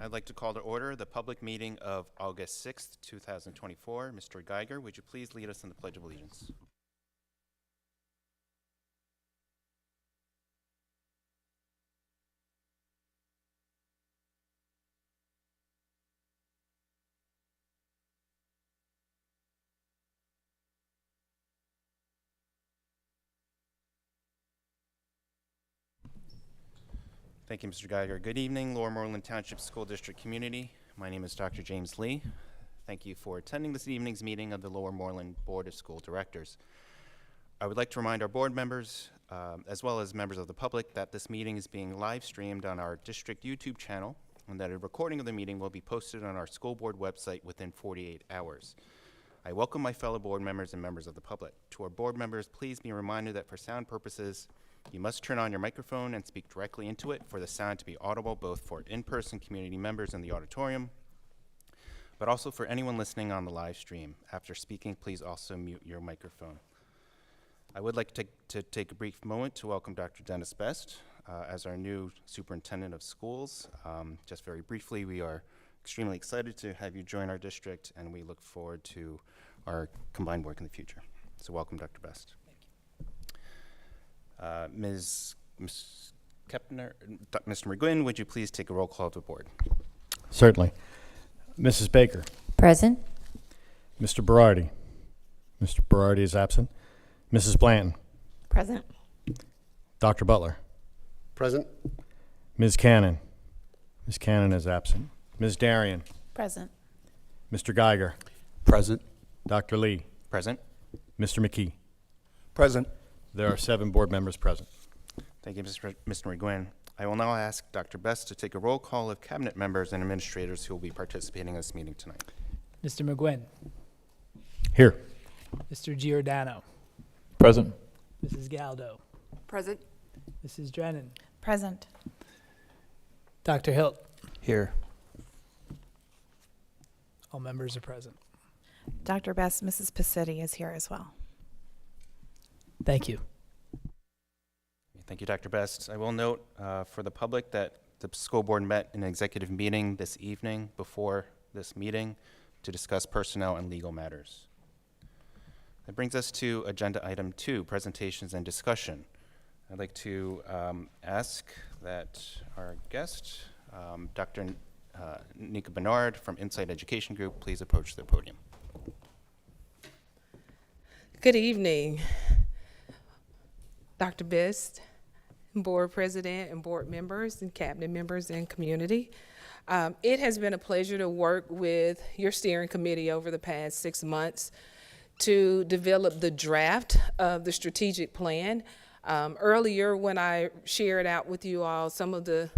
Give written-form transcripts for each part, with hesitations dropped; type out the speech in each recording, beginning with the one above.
I'd like to call to order the public meeting of August 6th, 2024. Mr. Geiger, would you please lead us in the Pledge of Allegiance? Thank you, Mr. Geiger. Good evening, Lower Moreland Township School District community. My name is Dr. James Lee. Thank you for attending this evening's meeting of the Lower Moreland Board of School Directors. I would like to remind our board members, as well as members of the public, that this meeting is being live streamed on our district YouTube channel, and that a recording of the meeting will be posted on our school board website within 48 hours. I welcome my fellow board members and members of the public. To our board members, please be reminded that for sound purposes, you must turn on your microphone and speak directly into it for the sound to be audible, both for in-person community members in the auditorium, but also for anyone listening on the live stream. After speaking, please also mute your microphone. I would like to take a brief moment to welcome Dr. Dennis Best as our new superintendent of schools. Just very briefly, we are extremely excited to have you join our district, and we look forward to our combined work in the future. So welcome, Dr. Best. Ms. Kepner, Mr. McGuinn, would you please take a roll call to the board? Certainly. Mrs. Baker. Present. Mr. Berardi. Mr. Berardi is absent. Mrs. Blanton. Present. Dr. Butler. Present. Ms. Cannon. Ms. Cannon is absent. Ms. Darian. Present. Mr. Geiger. Present. Dr. Lee. Present. Mr. McKee. Present. There are 7 board members present. Thank you, Mr. McGuinn. I will now ask Dr. Best to take a roll call of cabinet members and administrators who will be participating in this meeting tonight. Mr. McGuinn. Here. Mr. Giordano. Present. Mrs. Galdo. Present. Mrs. Drennan. Present. Dr. Hilt. Here. All members are present. Dr. Best, Mrs. Pacetti is here as well. Thank you. Thank you, Dr. Best. I will note for the public that the school board met in an executive meeting this evening before this meeting to discuss personnel and legal matters. That brings us to agenda item 2, presentations and discussion. I'd like to ask that our guest, Dr. Nika Bernard from Insight Education Group, please approach the podium. Good evening, Dr. Best, board president and board members and cabinet members and community. It has been a pleasure to work with your steering committee over the past 6 months to develop the draft of the strategic plan. Earlier when I shared out with you all some of the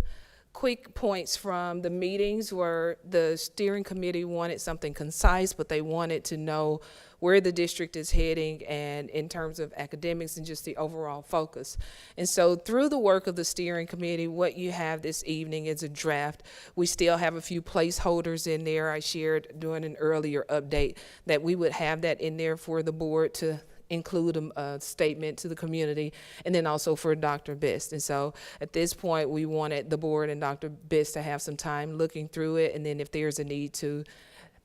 quick points from the meetings where the steering committee wanted something concise, but they wanted to know where the district is heading and in terms of academics and just the overall focus. And so through the work of the steering committee, what you have this evening is a draft. We still have a few placeholders in there. I shared during an earlier update that we would have that in there for the board to include a statement to the community, and then also for Dr. Best. And so at this point, we wanted the board and Dr. Best to have some time looking through it, and then if there's a need to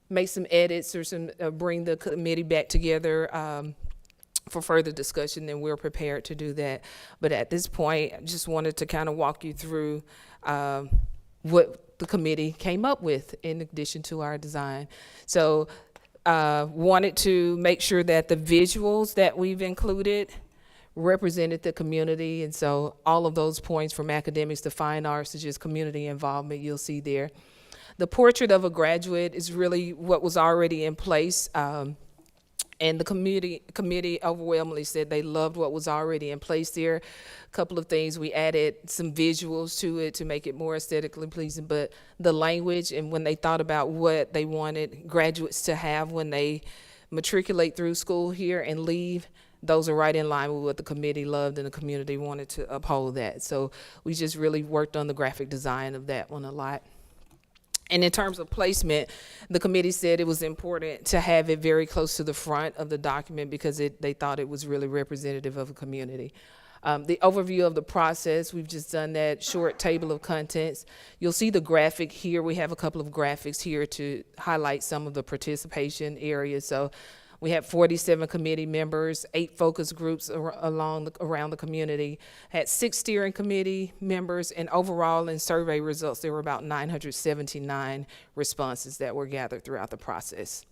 make some edits or some bring the committee back together for further discussion, then we're prepared to do that. But at this point, I just wanted to kind of walk you through what the committee came up with in addition to our design. So wanted to make sure that the visuals that we've included represented the community, and so all of those points from academics to fine arts to just community involvement you'll see there. The portrait of a graduate is really what was already in place, and the committee overwhelmingly said they loved what was already in place there. A couple of things, we added some visuals to it to make it more aesthetically pleasing, but the language and when they thought about what they wanted graduates to have when they matriculate through school here and leave, those are right in line with what the committee loved and the community wanted to uphold that. So we just really worked on the graphic design of that one a lot. And in terms of placement, the committee said it was important to have it very close to the front of the document because they thought it was really representative of a community. The overview of the process, we've just done that short table of contents. You'll see the graphic here. We have a couple of graphics here to highlight some of the participation areas. So we have 47 committee members, 8 focus groups around the community, had 6 steering committee members, and overall in survey results, there were about 979 responses that were gathered throughout the process.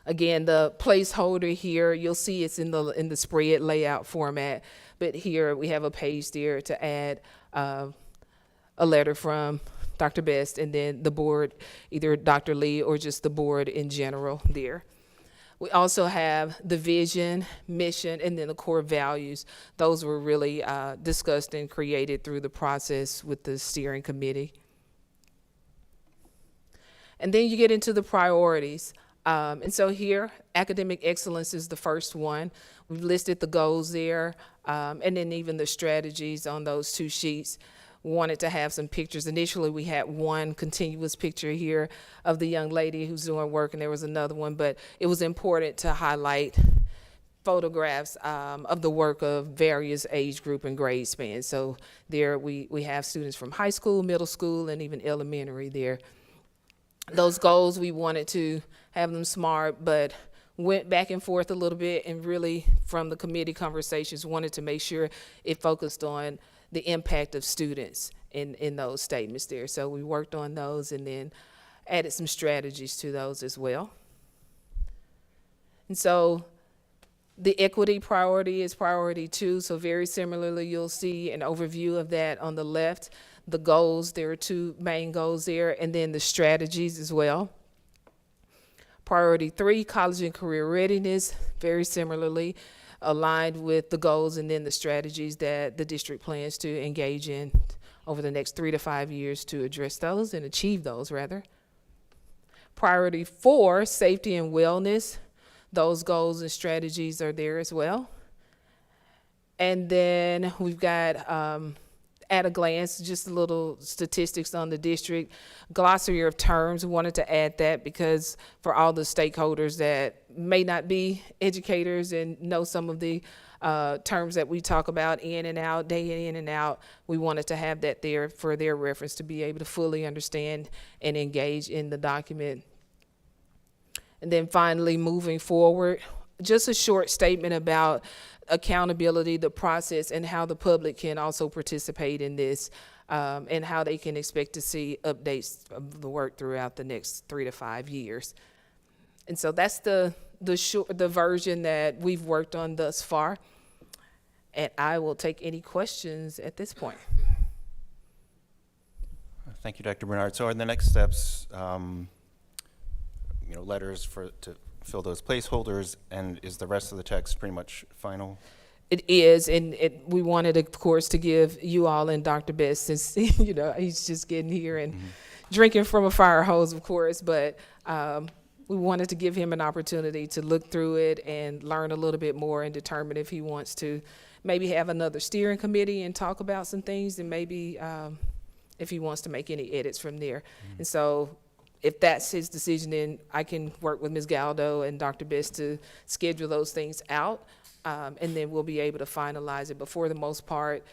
Again, the placeholder here, you'll see it's in the spread layout format, but here we have a page there to add a letter from Dr. Best, and then the board, either Dr. Lee or just the board in general there. We also have the vision, mission, and then the core values. Those were really discussed and created through the process with the steering committee. And then you get into the priorities. And so here, academic excellence is the first one. We've listed the goals there, and then even the strategies on those 2 sheets. Wanted to have some pictures. Initially, we had one continuous picture here of the young lady who's doing work, and there was another one, but it was important to highlight photographs of the work of various age group and grade spans. So there we have students from high school, middle school, and even elementary there. Those goals, we wanted to have them smart, but went back and forth a little bit, and really from the committee conversations wanted to make sure it focused on the impact of students in those statements there. So we worked on those and then added some strategies to those as well. And so the equity priority is priority 2. So very similarly, you'll see an overview of that on the left. The goals, there are 2 main goals there, and then the strategies as well. Priority 3, college and career readiness, very similarly aligned with the goals and then the strategies that the district plans to engage in over the next 3 to 5 years to address those and achieve those, rather. Priority 4, safety and wellness. Those goals and strategies are there as well. And then we've got, at a glance, just a little statistics on the district. Glossary of terms, we wanted to add that because for all the stakeholders that may not be educators and know some of the terms that we talk about in and out, day in and out, we wanted to have that there for their reference to be able to fully understand and engage in the document. And then finally, moving forward, just a short statement about accountability, the process, and how the public can also participate in this, and how they can expect to see updates of the work throughout the next 3 to 5 years. And so that's the version that we've worked on thus far. And I will take any questions at this point. Thank you, Dr. Bernard. So are the next steps, letters to fill those placeholders, and is the rest of the text pretty much final? It is, and we wanted, of course, to give you all and Dr. Best, since he's just getting here and drinking from a fire hose, of course, but we wanted to give him an opportunity to look through it and learn a little bit more and determine if he wants to maybe have another steering committee and talk about some things, and maybe if he wants to make any edits from there. And so if that's his decision, then I can work with Ms. Galdo and Dr. Best to schedule those things out, and then we'll be able to finalize it. But for the most part,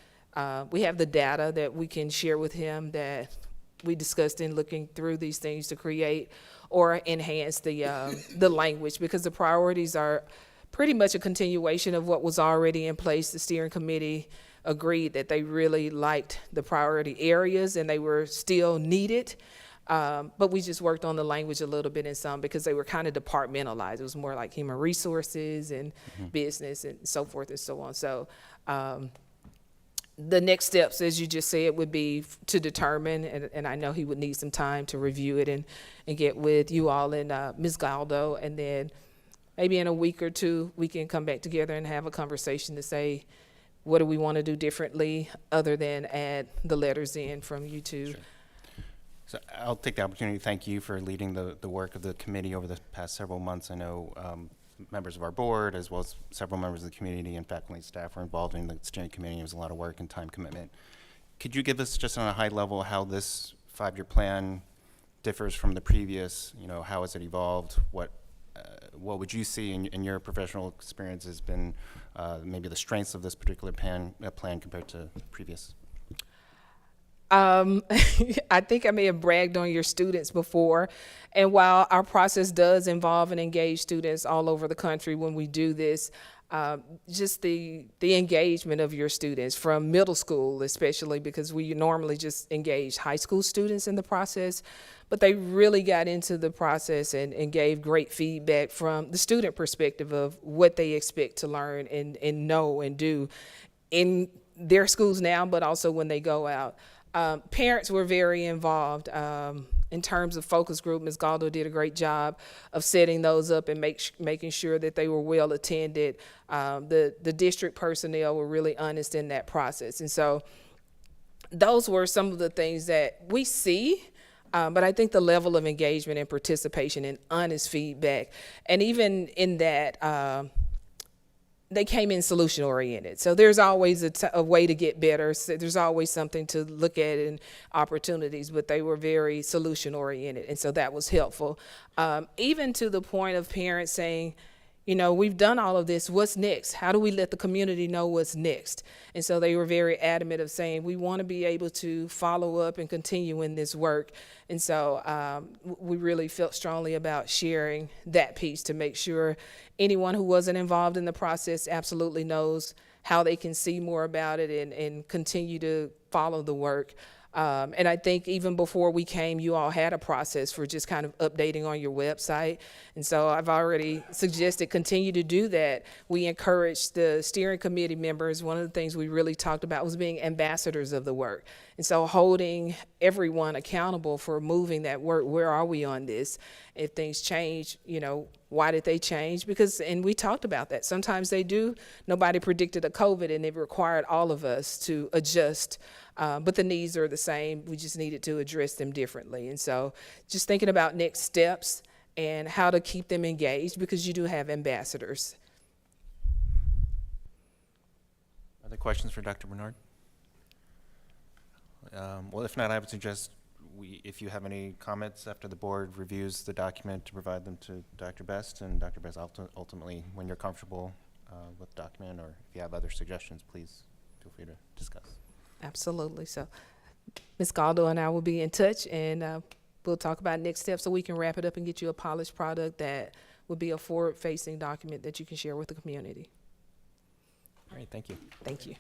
we have the data that we can share with him that we discussed in looking through these things to create or enhance the language, because the priorities are pretty much a continuation of what was already in place. The steering committee agreed that they really liked the priority areas and they were still needed. But we just worked on the language a little bit in some because they were kind of departmentalized. It was more like human resources and business and so forth and so on. So the next steps, as you just said, would be to determine, and I know he would need some time to review it and get with you all and Ms. Galdo, and then maybe in a week or two, we can come back together and have a conversation to say, what do we want to do differently other than add the letters in from you two? Sure. So I'll take the opportunity to thank you for leading the work of the committee over the past several months. I know members of our board, as well as several members of the community and faculty and staff were involved in the steering committee. It was a lot of work and time commitment. Could you give us just on a high level how this 5-year plan differs from the previous? How has it evolved? what would you see in your professional experience has been maybe the strengths of this particular plan compared to previous? I think I may have bragged on your students before. And while our process does involve and engage students all over the country when we do this, just the engagement of your students from middle school, especially because we normally just engage high school students in the process, but they really got into the process and gave great feedback from the student perspective of what they expect to learn and know and do in their schools now, but also when they go out. Parents were very involved in terms of focus group. Ms. Galdo did a great job of setting those up and making sure that they were well attended. The district personnel were really honest in that process. And so those were some of the things that we see, but I think the level of engagement and participation and honest feedback, and even in that, they came in solution oriented. So there's always a way to get better. So there's always something to look at and opportunities, but they were very solution oriented. And so that was helpful. Even to the point of parents saying, you know, we've done all of this, what's next? How do we let the community know what's next? And so they were very adamant of saying, we want to be able to follow up and continue in this work. And so we really felt strongly about sharing that piece to make sure anyone who wasn't involved in the process absolutely knows how they can see more about it and continue to follow the work. And I think even before we came, you all had a process for just kind of updating on your website. And so I've already suggested continue to do that. We encouraged the steering committee members. One of the things we really talked about was being ambassadors of the work. And so holding everyone accountable for moving that work. Where are we on this? If things change, you know, why did they change? Because, and we talked about that. Sometimes they do. Nobody predicted a COVID, and it required all of us to adjust. But the needs are the same. We just needed to address them differently. And so just thinking about next steps and how to keep them engaged, because you do have ambassadors. Other questions for Dr. Bernard? Well, if not, I would suggest if you have any comments after the board reviews the document, to provide them to Dr. Best, and Dr. Best ultimately, when you're comfortable with the document, or if you have other suggestions, please feel free to discuss. Absolutely. So Ms. Galdo and I will be in touch, and we'll talk about next steps so we can wrap it up and get you a polished product that will be a forward-facing document that you can share with the community. All right, thank you. Thank you.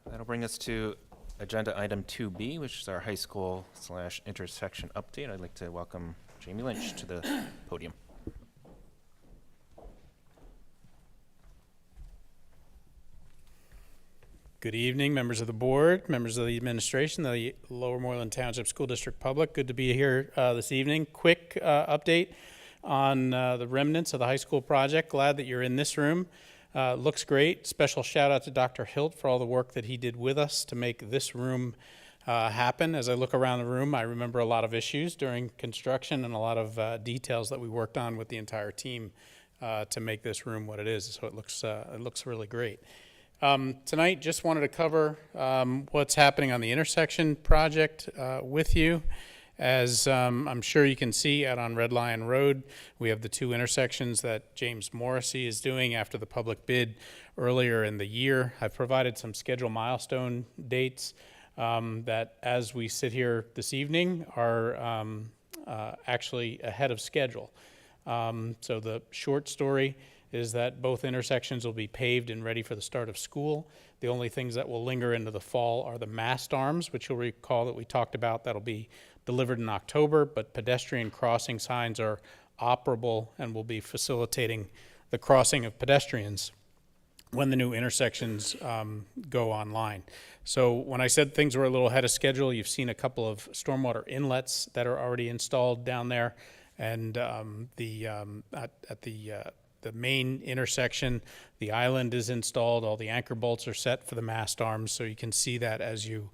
That'll bring us to agenda item 2B, which is our high school / intersection update. I'd like to welcome Jamie Lynch to the podium. Good evening, members of the board, members of the administration, the Lower Moreland Township School District public. Good to be here this evening. Quick update on the remnants of the high school project. Glad that you're in this room. Looks great. Special shout out to Dr. Hilt for all the work that he did with us to make this room happen. As I look around the room, I remember a lot of issues during construction and a lot of details that we worked on with the entire team to make this room what it is. So it looks really great. Tonight, just wanted to cover what's happening on the intersection project with you. As I'm sure you can see out on Red Lion Road, we have the two intersections that James Morrissey is doing after the public bid earlier in the year. I've provided some schedule milestone dates that, as we sit here this evening, are actually ahead of schedule. So the short story is that both intersections will be paved and ready for the start of school. The only things that will linger into the fall are the mast arms, which you'll recall that we talked about. That'll be delivered in October, but pedestrian crossing signs are operable and will be facilitating the crossing of pedestrians when the new intersections go online. So when I said things were a little ahead of schedule, you've seen a couple of stormwater inlets that are already installed down there, and the main intersection, the island is installed. All the anchor bolts are set for the mast arms, so you can see that as you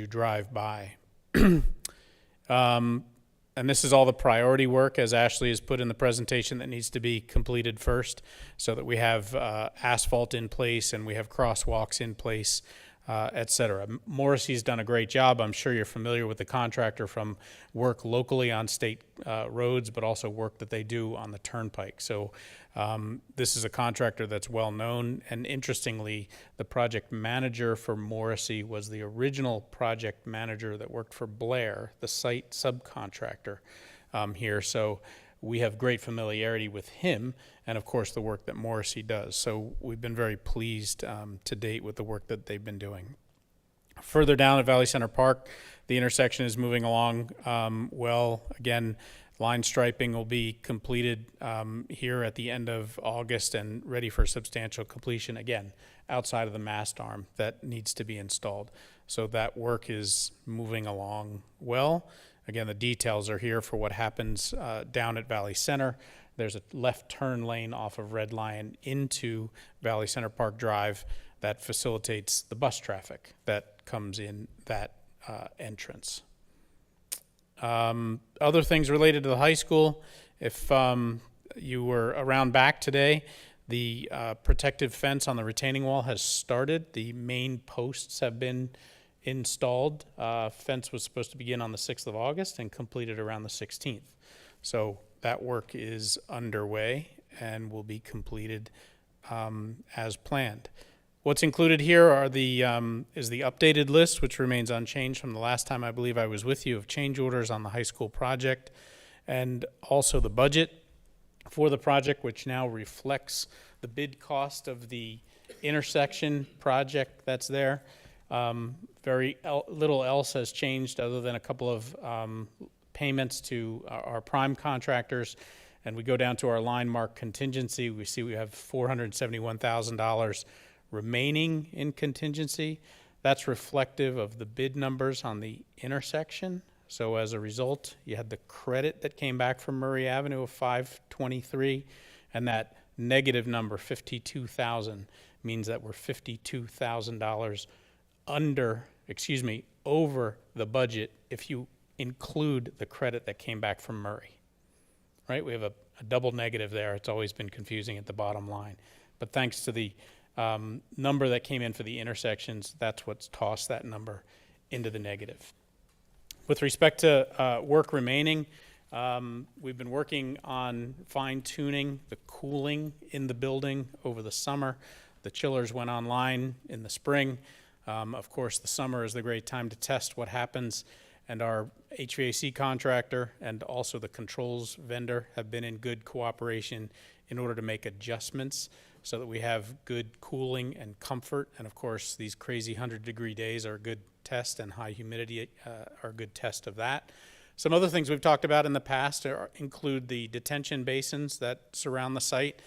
drive by. And this is all the priority work, as Ashley has put in the presentation, that needs to be completed first, so that we have asphalt in place and we have crosswalks in place et cetera. Morrissey's done a great job. I'm sure you're familiar with the contractor from work locally on state roads, but also work that they do on the turnpike. So this is a contractor that's well known. And interestingly, the project manager for Morrissey was the original project manager that worked for Blair, the site subcontractor here. So we have great familiarity with him and, of course, the work that Morrissey does. So we've been very pleased to date with the work that they've been doing. Further down at Valley Center Park, the intersection is moving along well. Again, line striping will be completed here at the end of August and ready for substantial completion, again, outside of the mast arm that needs to be installed. So that work is moving along well. Again, the details are here for what happens down at Valley Center. There's a left turn lane off of Red Lion into Valley Center Park Drive that facilitates the bus traffic that comes in that entrance. Other things related to the high school, if you were around back today, the protective fence on the retaining wall has started. The main posts have been installed. Fence was supposed to begin on the 6th of August and completed around the 16th. So that work is underway and will be completed as planned. What's included here are is the updated list, which remains unchanged from the last time I believe I was with you, of change orders on the high school project, and also the budget for the project, which now reflects the bid cost of the intersection project that's there. Very little else has changed other than a couple of payments to our prime contractors. And we go down to our line mark contingency. We see we have $471,000 remaining in contingency. That's reflective of the bid numbers on the intersection. So as a result, you had the credit that came back from Murray Avenue of $523, and that negative number, $52,000, means that we're $52,000 over the budget if you include the credit that came back from Murray, right? We have a double negative there. It's always been confusing at the bottom line. But thanks to the number that came in for the intersections, that's what's tossed that number into the negative. With respect to work remaining, we've been working on fine-tuning the cooling in the building over the summer. The chillers went online in the spring. Of course, the summer is the great time to test what happens, and our HVAC contractor and also the controls vendor have been in good cooperation in order to make adjustments so that we have good cooling and comfort. And of course, these crazy 100-degree days are a good test, and high humidity are a good test of that. Some other things we've talked about in the past include the detention basins that surround the site,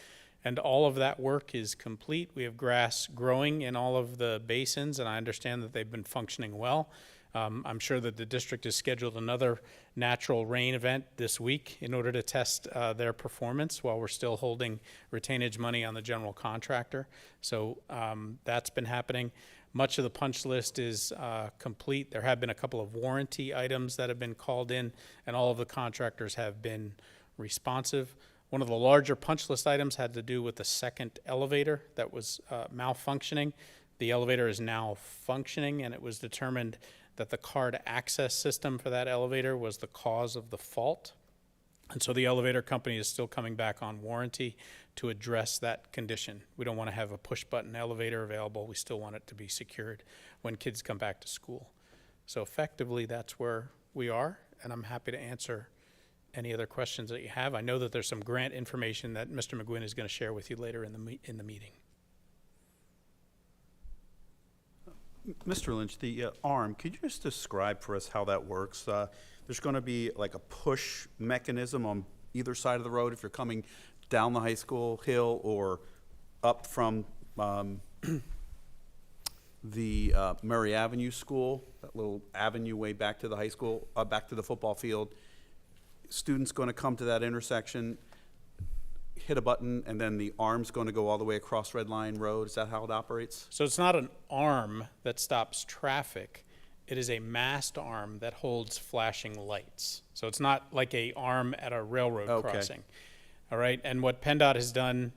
and all of that work is complete. We have grass growing in all of the basins, and I understand that they've been functioning well. I'm sure that the district has scheduled another natural rain event this week in order to test their performance while we're still holding retainage money on the general contractor. So that's been happening. Much of the punch list is complete. There have been a couple of warranty items that have been called in, and all of the contractors have been responsive. One of the larger punch list items had to do with the second elevator that was malfunctioning. The elevator is now functioning, and it was determined that the card access system for that elevator was the cause of the fault. And so the elevator company is still coming back on warranty to address that condition. We don't want to have a push-button elevator available. We still want it to be secured when kids come back to school. So effectively, that's where we are, and I'm happy to answer any other questions that you have. I know that there's some grant information that Mr. McGuinn is going to share with you later in the meeting. Mr. Lynch, the arm, could you just describe for us how that works? There's going to be like a push mechanism on either side of the road if you're coming down the high school hill or up from the Murray Avenue School, that little avenue way back to the high school, back to the football field. Students going to come to that intersection, hit a button, and then the arm's going to go all the way across Red Lion Road. Is that how it operates? So it's not an arm that stops traffic. It is a mast arm that holds flashing lights. So it's not like a arm at a railroad crossing. All right, and what PennDOT has done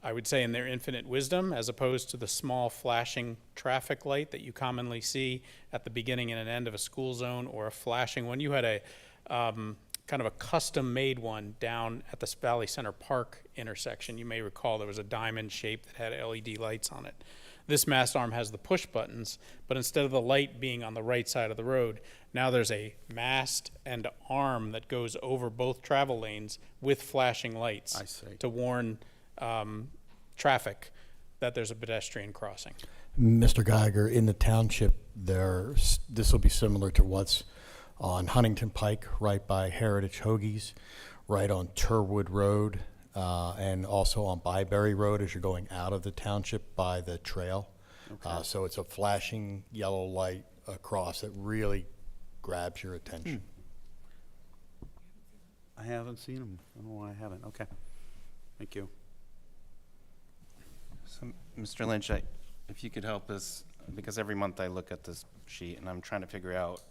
I would say in their infinite wisdom, as opposed to the small flashing traffic light that you commonly see at the beginning and an end of a school zone, or a flashing one. You had a kind of a custom-made one down at the Valley Center Park intersection. You may recall there was a diamond shape that had LED lights on it. This mast arm has the push buttons, but instead of the light being on the right side of the road, now there's a mast and arm that goes over both travel lanes with flashing lights. I see. To warn traffic that there's a pedestrian crossing. Mr. Geiger, in the township, this will be similar to what's on Huntington Pike, right by Heritage Hoagies, right on Turwood Road, and also on Byberry Road as you're going out of the township by the trail. Okay. So it's a flashing yellow light across that really grabs your attention. I haven't seen them. I don't know why I haven't. Okay. Thank you. So, Mr. Lynch, if you could help us, because every month I look at this sheet and I'm trying to figure out,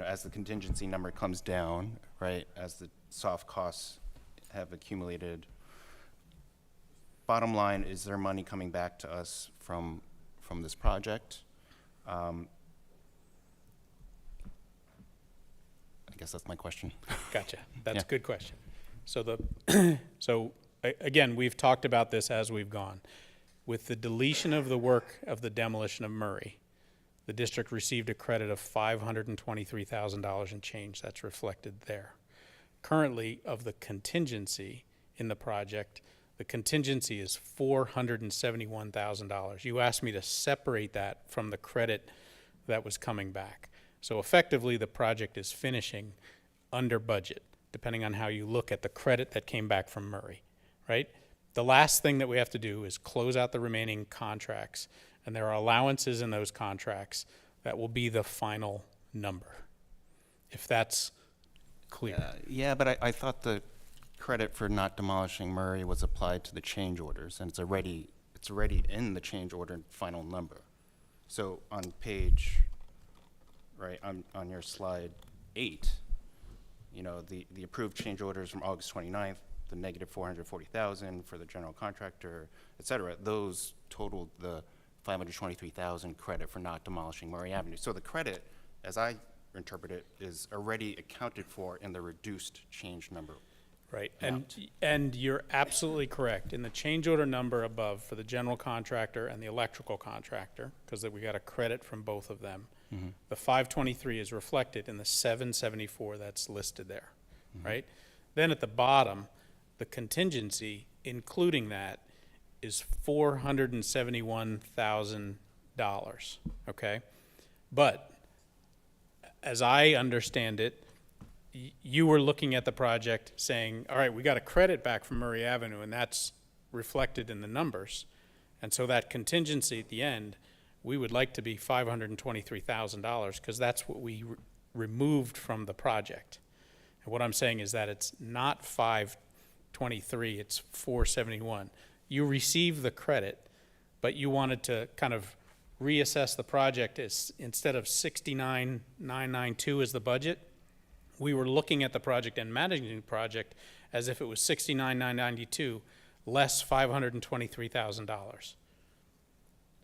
as the contingency number comes down, right, as the soft costs have accumulated, bottom line, is there money coming back to us from this project? I guess that's my question. Gotcha. That's Yeah. a good question. So again, we've talked about this as we've gone. With the deletion of the work of the demolition of Murray, the district received a credit of $523,000 and change. That's reflected there. Currently, of the contingency in the project, the contingency is $471,000. You asked me to separate that from the credit that was coming back. So effectively, the project is finishing under budget, depending on how you look at the credit that came back from Murray, right? The last thing that we have to do is close out the remaining contracts, and there are allowances in those contracts that will be the final number, if that's clear. Yeah, but I thought the credit for not demolishing Murray was applied to the change orders, and it's already in the change order final number. So on page, right, on your slide 8, the approved change orders from August 29th, the negative 440,000 for the general contractor, et cetera, those totaled the 523,000 credit for not demolishing Murray Avenue. So the credit, as I interpret it, is already accounted for in the reduced change number. Right, amount. and you're absolutely correct. In the change order number above for the general contractor and the electrical contractor, because we got a credit from both of them, the 523 is reflected in the 774 that's listed there, right? Then at the bottom, the contingency, including that, is $471,000, okay? But as I understand it, you were looking at the project saying, all right, we got a credit back from Murray Avenue, and that's reflected in the numbers. And so that contingency at the end, we would like to be $523,000, because that's what we removed from the project. And what I'm saying is that it's not 523, it's 471. You received the credit, but you wanted to kind of reassess the project as, instead of 69,992 as the budget, we were looking at the project and managing the project as if it was 69,992 less $523,000.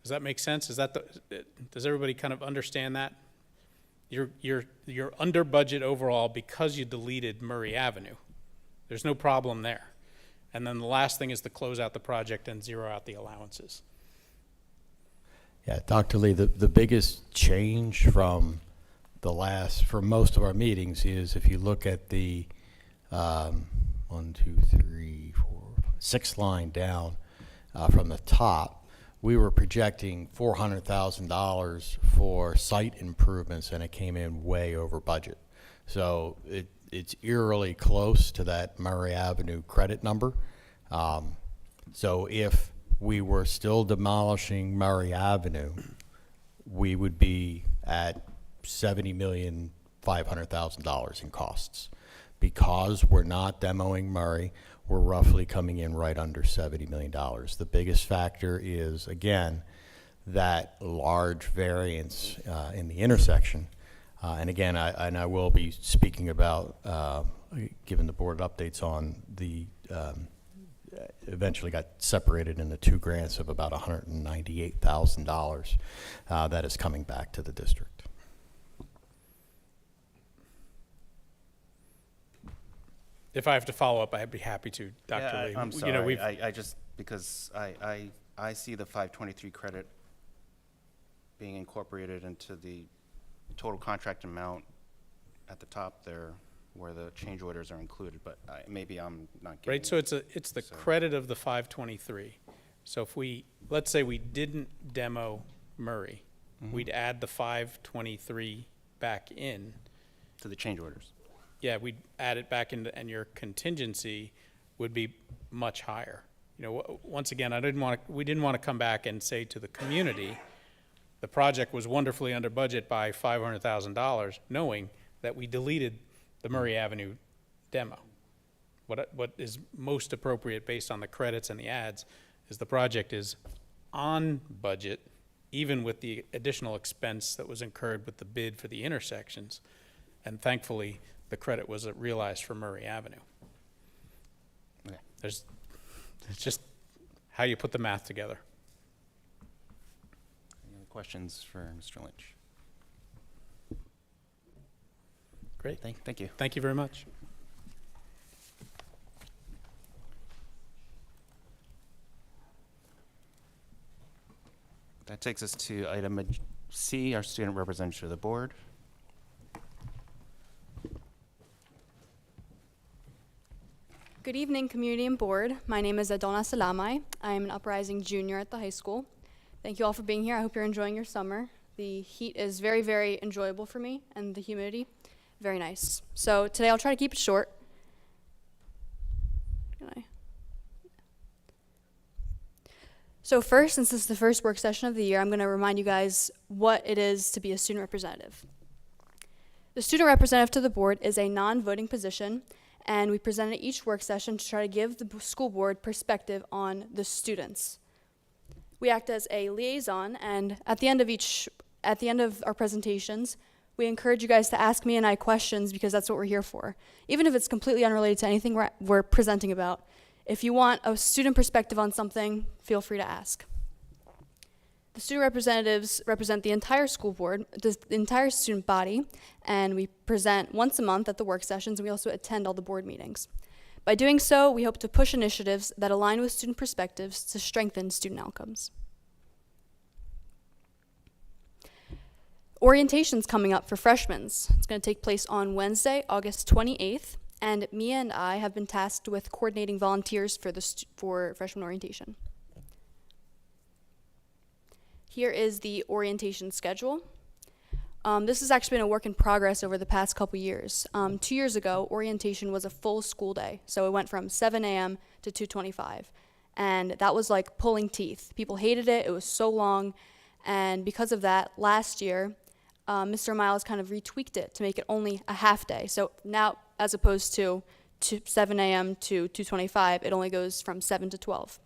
Does that make sense? Does everybody kind of understand that? You're under budget overall because you deleted Murray Avenue. There's no problem there. And then the last thing is to close out the project and zero out the allowances. Yeah, Dr. Lee, the biggest change from for most of our meetings is if you look at the 6th line down from the top, we were projecting $400,000 for site improvements, and it came in way over budget. So it's eerily close to that Murray Avenue credit number. So if we were still demolishing Murray Avenue, we would be at $70,500,000 in costs. Because we're not demoing Murray, we're roughly coming in right under $70 million. The biggest factor is, again, that large variance in the intersection. And again, I will be speaking about, giving the board updates on the eventually got separated into two grants of about $198,000 that is coming back to the district. If I have to follow up, I'd be happy to, Dr. Yeah, Lee. I'm You know, sorry, we've- I just, because I see the 523 credit being incorporated into the total contract amount at the top there, where the change orders are included, but maybe I'm not getting Right, so it. it's the So- credit of the 523. So if we, let's say we didn't demo Murray, we'd add the 523 back in. To the change orders. Yeah, we'd add it back into, and your contingency would be much higher. You know, once again, we didn't want to come back and say to the community, the project was wonderfully under budget by $500,000, knowing that we deleted the Murray Avenue demo. What is most appropriate based on the credits and the ads is the project is on budget, even with the additional expense that was incurred with the bid for the intersections. And thankfully, the credit was realized for Murray Avenue. Okay. It's just how you put the math together. Any other questions for Mr. Lynch? Great. Thank you. Thank you very much. That takes us to item C, our student representative of the board. Good evening, community and board. My name is Adona Salamai. I am an uprising junior at the high school. Thank you all for being here. I hope you're enjoying your summer. The heat is very, very enjoyable for me, and the humidity, very nice. So today I'll try to keep it short. So first, since this is the first work session of the year, I'm going to remind you guys what it is to be a student representative. The student representative to the board is a non-voting position, and we present at each work session to try to give the school board perspective on the students. We act as a liaison, and at the end of our presentations, we encourage you guys to ask me and I questions, because that's what we're here for. Even if it's completely unrelated to anything we're presenting about, if you want a student perspective on something, feel free to ask. The student representatives represent the entire school board, the entire student body, and we present once a month at the work sessions, and we also attend all the board meetings. By doing so, we hope to push initiatives that align with student perspectives to strengthen student outcomes. Orientation's coming up for freshmen. It's going to take place on Wednesday, August 28th, and Mia and I have been tasked with coordinating volunteers for freshman orientation. Here is the orientation schedule. This has actually been a work in progress over the past couple years. 2 years ago, orientation was a full school day, so it went from 7 a.m. to 2:25, and that was like pulling teeth. People hated it, it was so long, and because of that, last year, Mr. Miles kind of retweaked it to make it only a half day. So now, as opposed to 7 a.m. to 2:25, it only goes from 7 to 12.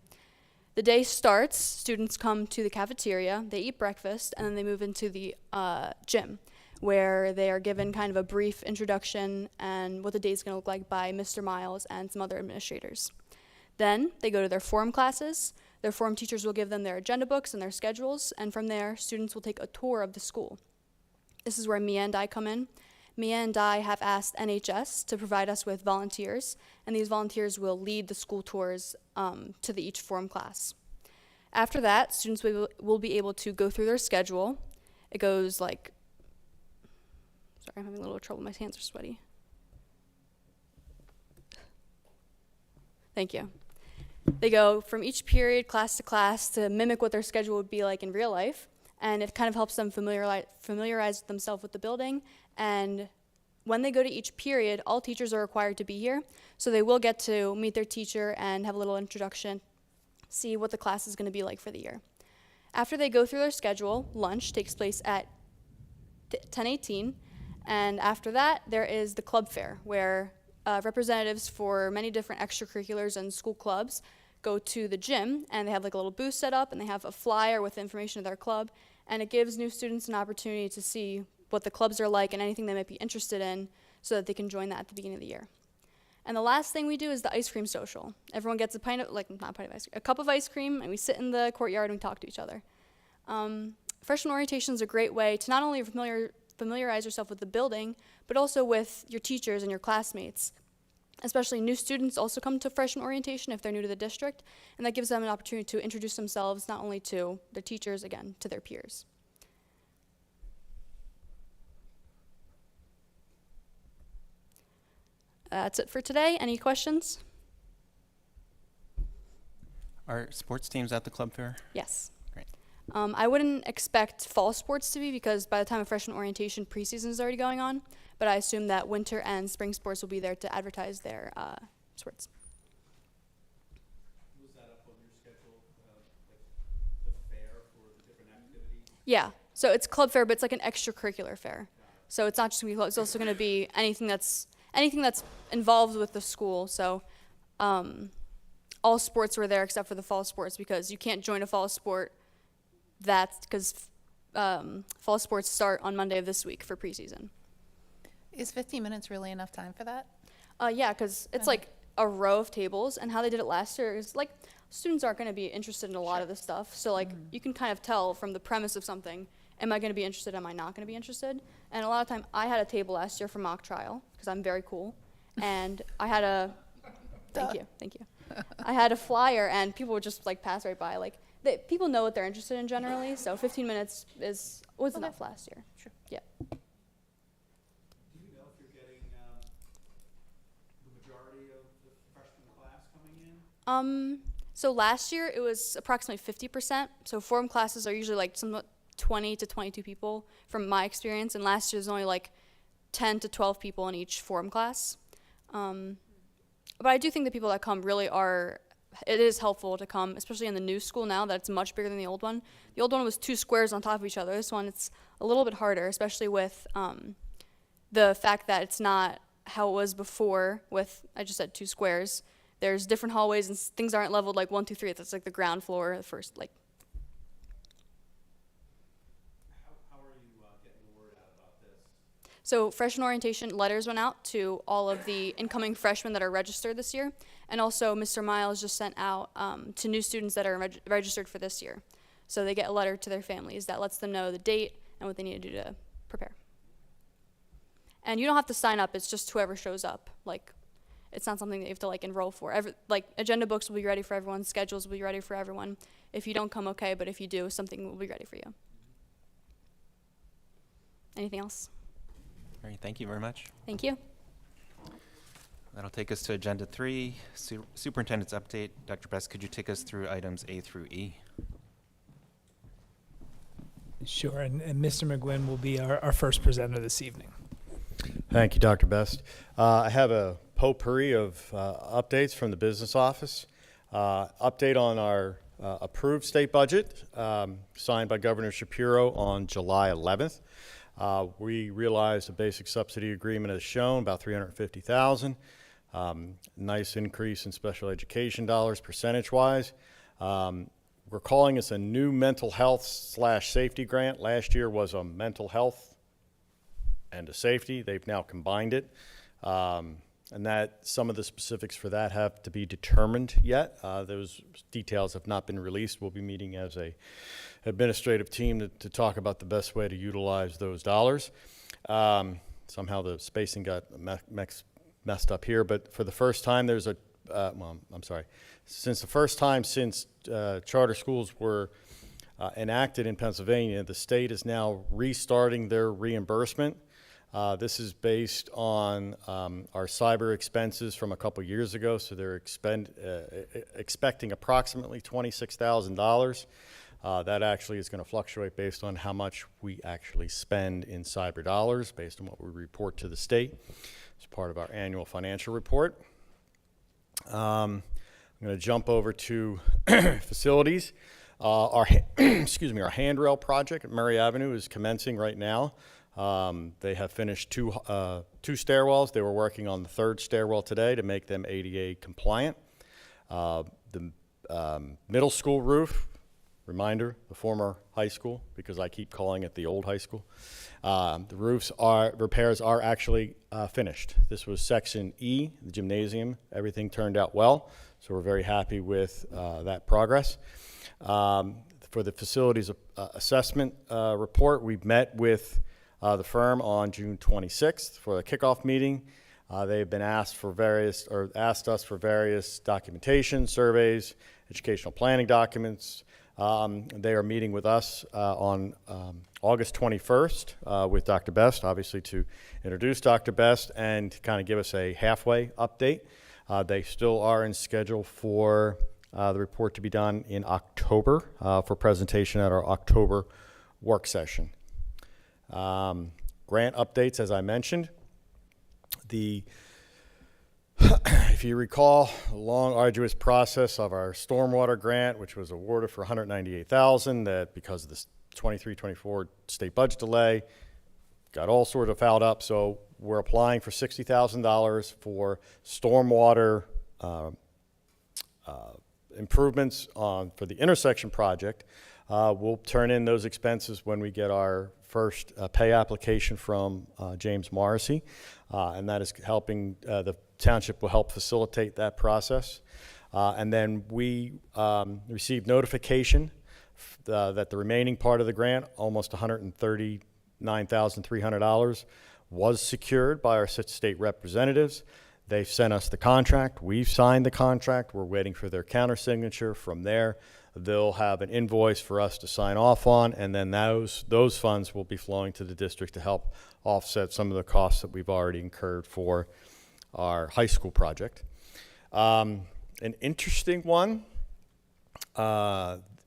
The day starts, students come to the cafeteria, they eat breakfast, and then they move into the gym, where they are given kind of a brief introduction and what the day is going to look like by Mr. Miles and some other administrators. Then they go to their form classes. Their form teachers will give them their agenda books and their schedules, and from there, students will take a tour of the school. This is where Mia and I come in. Mia and I have asked NHS to provide us with volunteers, and these volunteers will lead the school tours to each form class. After that, students will be able to go through their schedule. It goes like, sorry, I'm having a little trouble, my hands are sweaty. Thank you. They go from each period, class to class, to mimic what their schedule would be like in real life, and it kind of helps them familiarize themselves with the building. And when they go to each period, all teachers are required to be here, so they will get to meet their teacher and have a little introduction, see what the class is going to be like for the year. After they go through their schedule, lunch takes place at 10:18, and after that, there is the club fair, where representatives for many different extracurriculars and school clubs go to the gym, and they have like a little booth set up, and they have a flyer with information of their club, and it gives new students an opportunity to see what the clubs are like and anything they might be interested in, so that they can join that at the beginning of the year. And the last thing we do is the ice cream social. Everyone gets a pint of, like, not a pint of ice cream, a cup of ice cream, and we sit in the courtyard and we talk to each other. Freshman orientation is a great way to not only familiarize yourself with the building, but also with your teachers and your classmates. Especially new students also come to freshman orientation if they're new to the district, and that gives them an opportunity to introduce themselves not only to their teachers, again, to their peers. That's it for today. Any questions? Are sports teams at the club fair? Yes. Great. I wouldn't expect fall sports to be because by the time of freshman orientation, preseason is already going on, but I assume that winter and spring sports will be there to advertise their sports. Was that up on your schedule, like the fair for the different activities? Yeah, so it's club fair, but it's like an extracurricular fair. So it's not just gonna be club, it's also gonna be anything that's involved with the school. So all sports were there except for the fall sports because you can't join a fall sport. That's because fall sports start on Monday of this week for preseason. Is 15 minutes really enough time for that? Yeah, because it's like a row of tables, and how they did it last year is like students aren't going to be interested in a lot of this stuff. So like you can kind of tell from the premise of something, am I going to be interested, am I not going to be interested? And a lot of time, I had a table last year for mock trial because I'm very cool, and I had a thank you. I had a flyer, and people would just like pass right by. Like people know what they're interested in generally, so 15 minutes was enough last year. Sure. Yeah. Do you know if you're getting the majority of the freshman class coming in? So last year it was approximately 50%. So forum classes are usually like somewhat 20 to 22 people from my experience, and last year was only like 10 to 12 people in each forum class. But I do think the people that come really are, it is helpful to come, especially in the new school now that it's much bigger than the old one. The old one was 2 squares on top of each other. This one, it's a little bit harder, especially with the fact that it's not how it was before with, I just said 2 squares. There's different hallways and things aren't leveled like 1, 2, 3. That's like the ground floor, the first, like. How are you getting the word out about this? So freshman orientation letters went out to all of the incoming freshmen that are registered this year. And also Mr. Miles just sent out to new students that are registered for this year. So they get a letter to their families that lets them know the date and what they need to do to prepare. And you don't have to sign up, it's just whoever shows up. Like, it's not something that you have to like enroll for. Like agenda books will be ready for everyone, schedules will be ready for everyone. If you don't come, okay, but if you do, something will be ready for you. Anything else? All right, thank you very much. Thank you. That'll take us to Agenda 3, Superintendent's Update. Dr. Best, could you take us through items A through E? Sure, and Mr. McGuinn will be our first presenter this evening. Thank you, Dr. Best. I have a potpourri of updates from the business office. Update on our approved state budget signed by Governor Shapiro on July 11th. We realized a basic subsidy agreement as shown, about $350,000. Nice increase in special education dollars percentage-wise. We're calling this a new mental health / safety grant. Last year was a mental health and a safety. They've now combined it. And that some of the specifics for that have to be determined yet. Those details have not been released. We'll be meeting as a administrative team to talk about the best way to utilize those dollars. Somehow the spacing got messed up here, but for the first time there's a, since the first time since charter schools were enacted in Pennsylvania, the state is now restarting their reimbursement. This is based on our cyber expenses from a couple years ago, so they're expecting approximately $26,000. That actually is going to fluctuate based on how much we actually spend in cyber dollars, based on what we report to the state. It's part of our annual financial report. I'm going to jump over to facilities. Our handrail project at Murray Avenue is commencing right now. They have finished two stairwells. They were working on the 3rd stairwell today to make them ADA compliant. The middle school roof reminder, the former high school, because I keep calling it the old high school. The repairs are actually finished. This was section E, the gymnasium. Everything turned out well, so we're very happy with that progress. For the facilities assessment report, we've met with the firm on June 26th for the kickoff meeting. They've been asked us for various documentation, surveys, educational planning documents. They are meeting with us on August 21st with Dr. Best, obviously to introduce Dr. Best and kind of give us a halfway update. They still are in schedule for the report to be done in October for presentation at our October work session. Grant updates, as I mentioned. If you recall, the long, arduous process of our stormwater grant, which was awarded for $198,000, that because of the 23-24 state budget delay, got all sort of fouled up. So we're applying for $60,000 for stormwater improvements for the intersection project. We'll turn in those expenses when we get our first pay application from James Morrissey, and that is helping, the township will help facilitate that process. And then we received notification that the remaining part of the grant, almost $139,300, was secured by our state representatives. They've sent us the contract. We've signed the contract. We're waiting for their countersignature. From there, they'll have an invoice for us to sign off on, and then those funds will be flowing to the district to help offset some of the costs that we've already incurred for our high school project. An interesting one,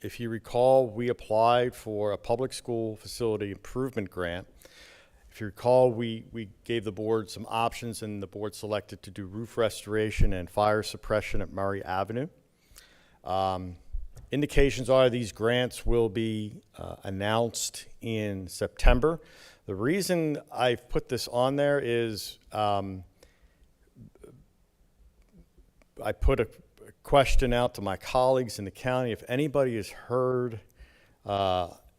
if you recall, we applied for a public school facility improvement grant. If you recall, we gave the board some options, and the board selected to do roof restoration and fire suppression at Murray Avenue. Indications are these grants will be announced in September. The reason I've put this on there is I put a question out to my colleagues in the county if anybody has heard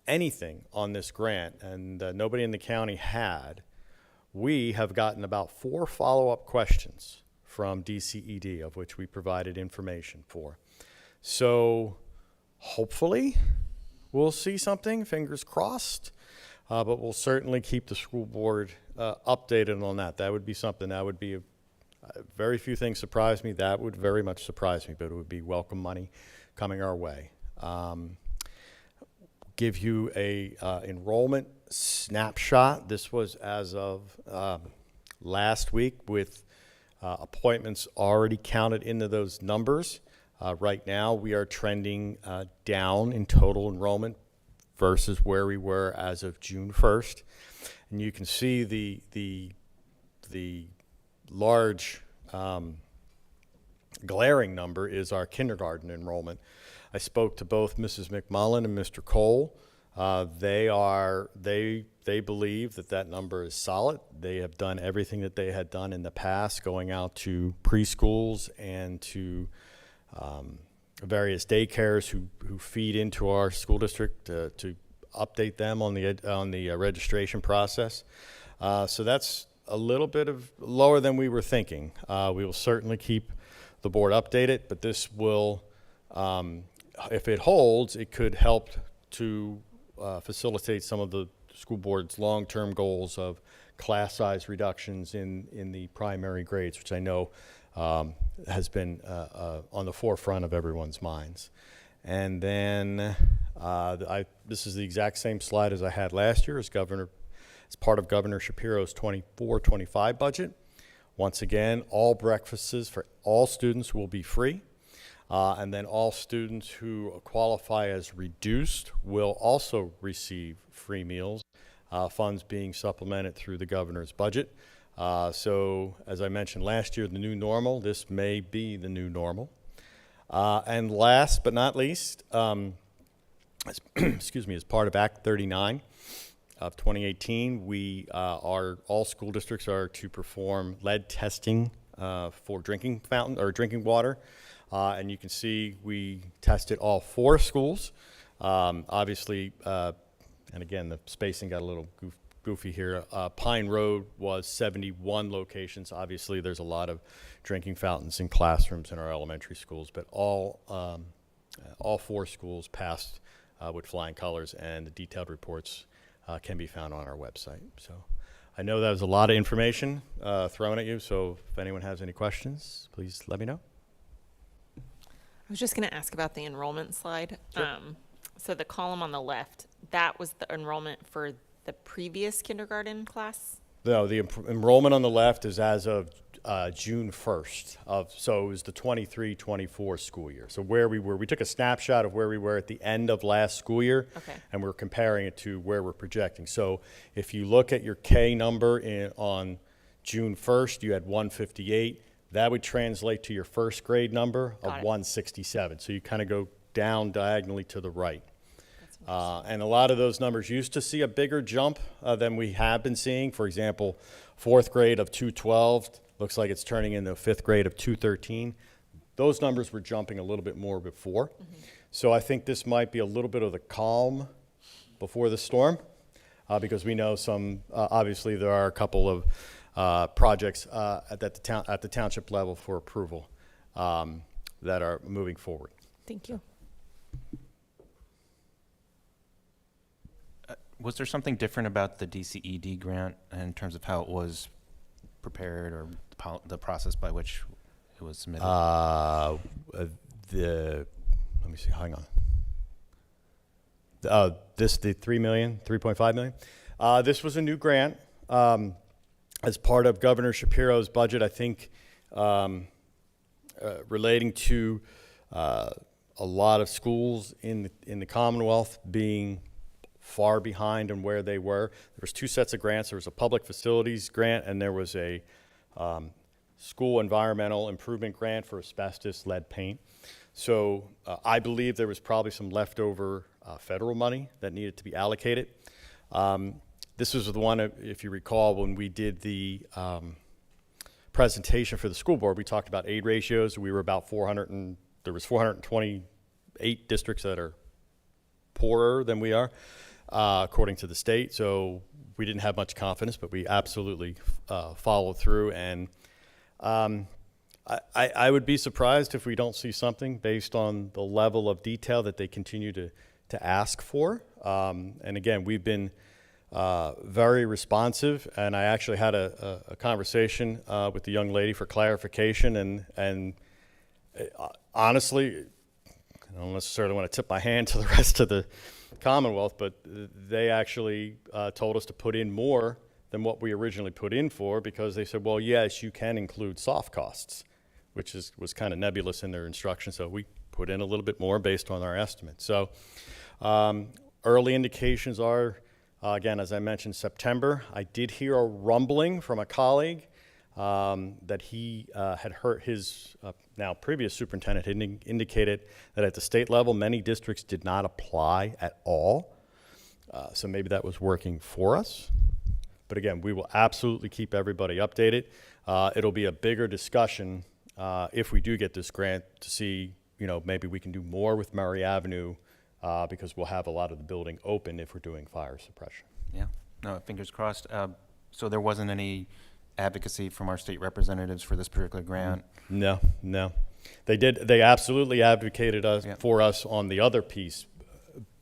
anything on this grant, and nobody in the county had. We have gotten about 4 follow-up questions from DCED, of which we provided information for. So hopefully we'll see something, fingers crossed, but we'll certainly keep the school board updated on that. That would be something that would be very few things surprise me. That would very much surprise me, but it would be welcome money coming our way. Give you a enrollment snapshot. This was as of last week, with appointments already counted into those numbers. Right now, we are trending down in total enrollment versus where we were as of June 1st. And you can see the large glaring number is our kindergarten enrollment. I spoke to both Mrs. McMullen and Mr. Cole. They believe that number is solid. They have done everything that they had done in the past, going out to preschools and to various daycares who feed into our school district to update them on the registration process. So that's a little bit of lower than we were thinking. We will certainly keep the board updated, but this will, if it holds, it could help to facilitate some of the school board's long-term goals of class size reductions in the primary grades, which I know has been on the forefront of everyone's minds. And then this is the exact same slide as I had last year as part of Governor Shapiro's 24-25 budget. Once again, all breakfasts for all students will be free. And then all students who qualify as reduced will also receive free meals, funds being supplemented through the governor's budget. So as I mentioned last year, the new normal, this may be the new normal. And last but not least, excuse me, as part of Act 39 of 2018, all school districts are to perform lead testing for drinking water. And you can see we tested all 4 schools. Obviously, and again, the spacing got a little goofy here. Pine Road was 71 locations. Obviously, there's a lot of drinking fountains in classrooms in our elementary schools, but all 4 schools passed with flying colors, and the detailed reports can be found on our website. So I know that was a lot of information thrown at you, so if anyone has any questions, please let me know. I was just going to ask about the enrollment slide. Sure. So the column on the left, that was the enrollment for the previous kindergarten class? No, the enrollment on the left is as of June 1st so it was the 23-24 school year. So where we were, we took a snapshot of where we were at the end of last school year, Okay. and we're comparing it to where we're projecting. So if you look at your K number on June 1st, you had 158. That would translate to your first grade number of Got it. 167. So you kind of go down diagonally to the right. And a lot of those numbers used to see a bigger jump than we have been seeing. For example, 4th grade of 212 looks like it's turning into 5th grade of 213. Those numbers were jumping a little bit more before. Mm-hmm. So I think this might be a little bit of the calm before the storm, because we know obviously there are a couple of projects at the township level for approval that are moving forward. Thank you. Was there something different about the DCED grant in terms of how it was prepared or the process by which it was submitted? Let me see, hang on. The 3.5 million. This was a new grant as part of Governor Shapiro's budget, I think, relating to a lot of schools in the Commonwealth being far behind on where they were. There was 2 sets of grants. There was a public facilities grant, and there was a school environmental improvement grant for asbestos lead paint. So I believe there was probably some leftover federal money that needed to be allocated. This was the one, if you recall, when we did the presentation for the school board, we talked about aid ratios. We were about there was 428 districts that are poorer than we are, according to the state. So we didn't have much confidence, but we absolutely followed through. And I would be surprised if we don't see something based on the level of detail that they continue to ask for. And again, we've been very responsive, and I actually had a conversation with the young lady for clarification, and honestly, I don't necessarily want to tip my hand to the rest of the Commonwealth, but they actually told us to put in more than what we originally put in for, because they said, well, yes, you can include soft costs, which was kind of nebulous in their instructions. So we put in a little bit more based on our estimate. So early indications are, again, as I mentioned, September. I did hear a rumbling from a colleague that he had heard his now previous superintendent had indicated that at the state level, many districts did not apply at all. So maybe that was working for us. But again, we will absolutely keep everybody updated. It'll be a bigger discussion if we do get this grant to see, maybe we can do more with Murray Avenue because we'll have a lot of the building open if we're doing fire suppression. Yeah, no, fingers crossed. So there wasn't any advocacy from our state representatives for this particular grant? No. They did. They absolutely advocated Yeah. for us on the other piece,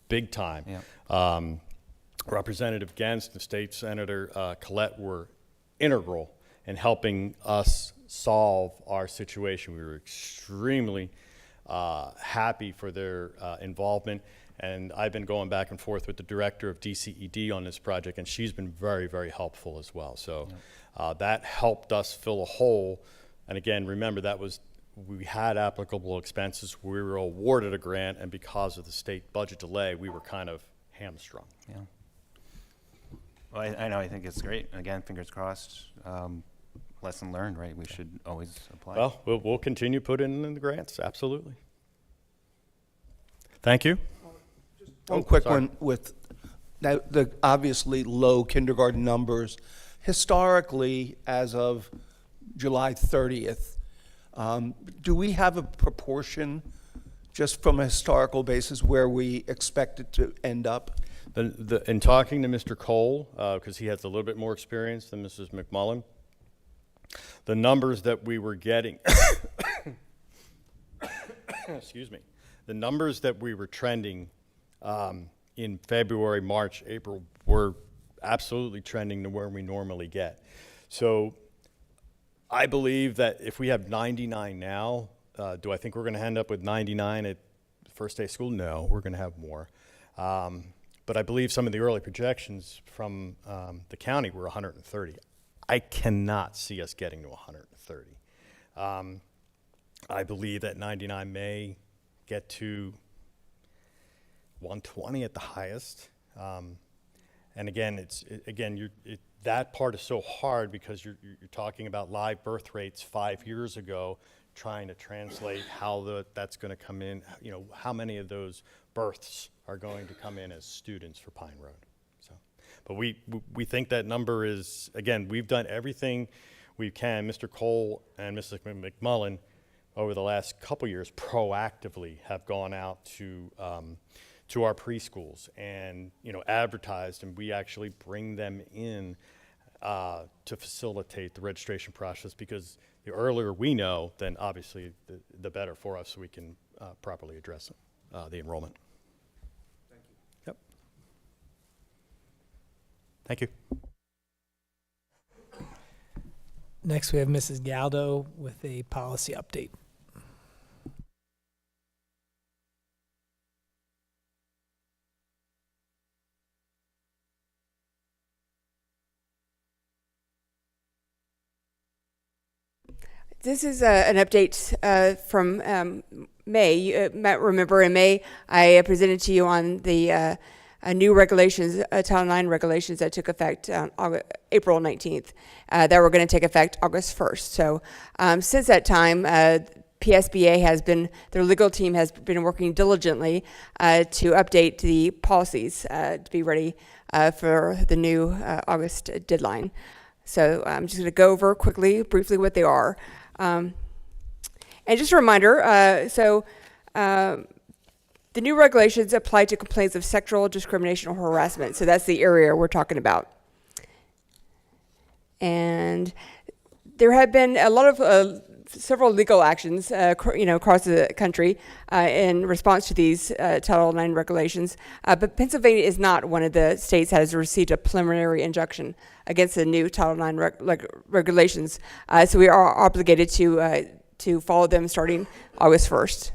big time. Yeah. Representative Gens and State Senator Collette were integral in helping us solve our situation. We were extremely happy for their involvement, and I've been going back and forth with the director of DCED on this project, and she's been very, very helpful as well. So that helped us fill a hole. And again, remember, we had applicable expenses. We were awarded a grant, and because of the state budget delay, we were kind of hamstrung. Yeah. Well, I know. I think it's great. Again, fingers crossed. Lesson learned, right? We should always apply. Well, we'll continue putting in the grants, absolutely. Thank you. One quick sorry. one with the obviously low kindergarten numbers. Historically, as of July 30th, do we have a proportion just from a historical basis, where we expect it to end up? In talking to Mr. Cole, because he has a little bit more experience than Mrs. McMullen, the numbers that we were getting, excuse me, the numbers that we were trending in February, March, April were absolutely trending to where we normally get. So I believe that if we have 99 now, do I think we're going to end up with 99 at the first day of school? No, we're going to have more. But I believe some of the early projections from the county were 130. I cannot see us getting to 130. I believe that 99 may get to 120 at the highest. And again, that part is so hard because you're talking about live birth rates 5 years ago, trying to translate how that's going to come in, how many of those births are going to come in as students for Pine Road. So, but we think that number is, again, we've done everything we can. Mr. Cole and Mrs. McMullen over the last couple years proactively have gone out to our preschools and advertised, and we actually bring them in to facilitate the registration process, because the earlier we know, then obviously the better for us, so we can properly address the enrollment. Thank you. Yep. Thank you. Next, we have Mrs. Galdo with a policy update. This is an update from May. You might remember in May, I presented to you on the new regulations, Title IX regulations that took effect on April 19th, that were going to take effect August 1st. So since that time, PSBA their legal team has been working diligently to update the policies to be ready for the new August deadline. So I'm just going to go over briefly what they are. And just a reminder, the new regulations apply to complaints of sexual discrimination or harassment. So that's the area we're talking about. And there have been a lot of several legal actions, across the country in response to these Title IX regulations. But Pennsylvania is not one of the states that has received a preliminary injunction against the new Title IX regulations. So we are obligated to follow them starting August 1st.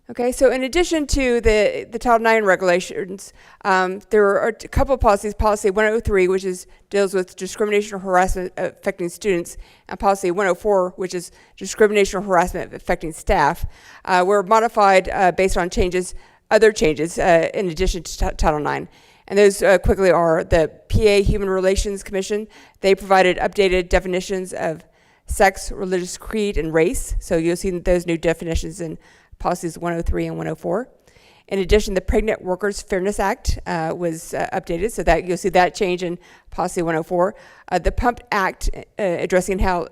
Okay, so in addition to the Title IX regulations, there are a couple of policies. Policy 103, which deals with discrimination or harassment affecting students, and Policy 104, which is discrimination or harassment affecting staff, were modified based on other changes in addition to Title IX. And those quickly are the PA Human Relations Commission. They provided updated definitions of sex, religious creed, and race. So you'll see those new definitions in Policies 103 and 104. In addition, the Pregnant Workers Fairness Act was updated, so that you'll see that change in Policy 104. The Pump Act, addressing how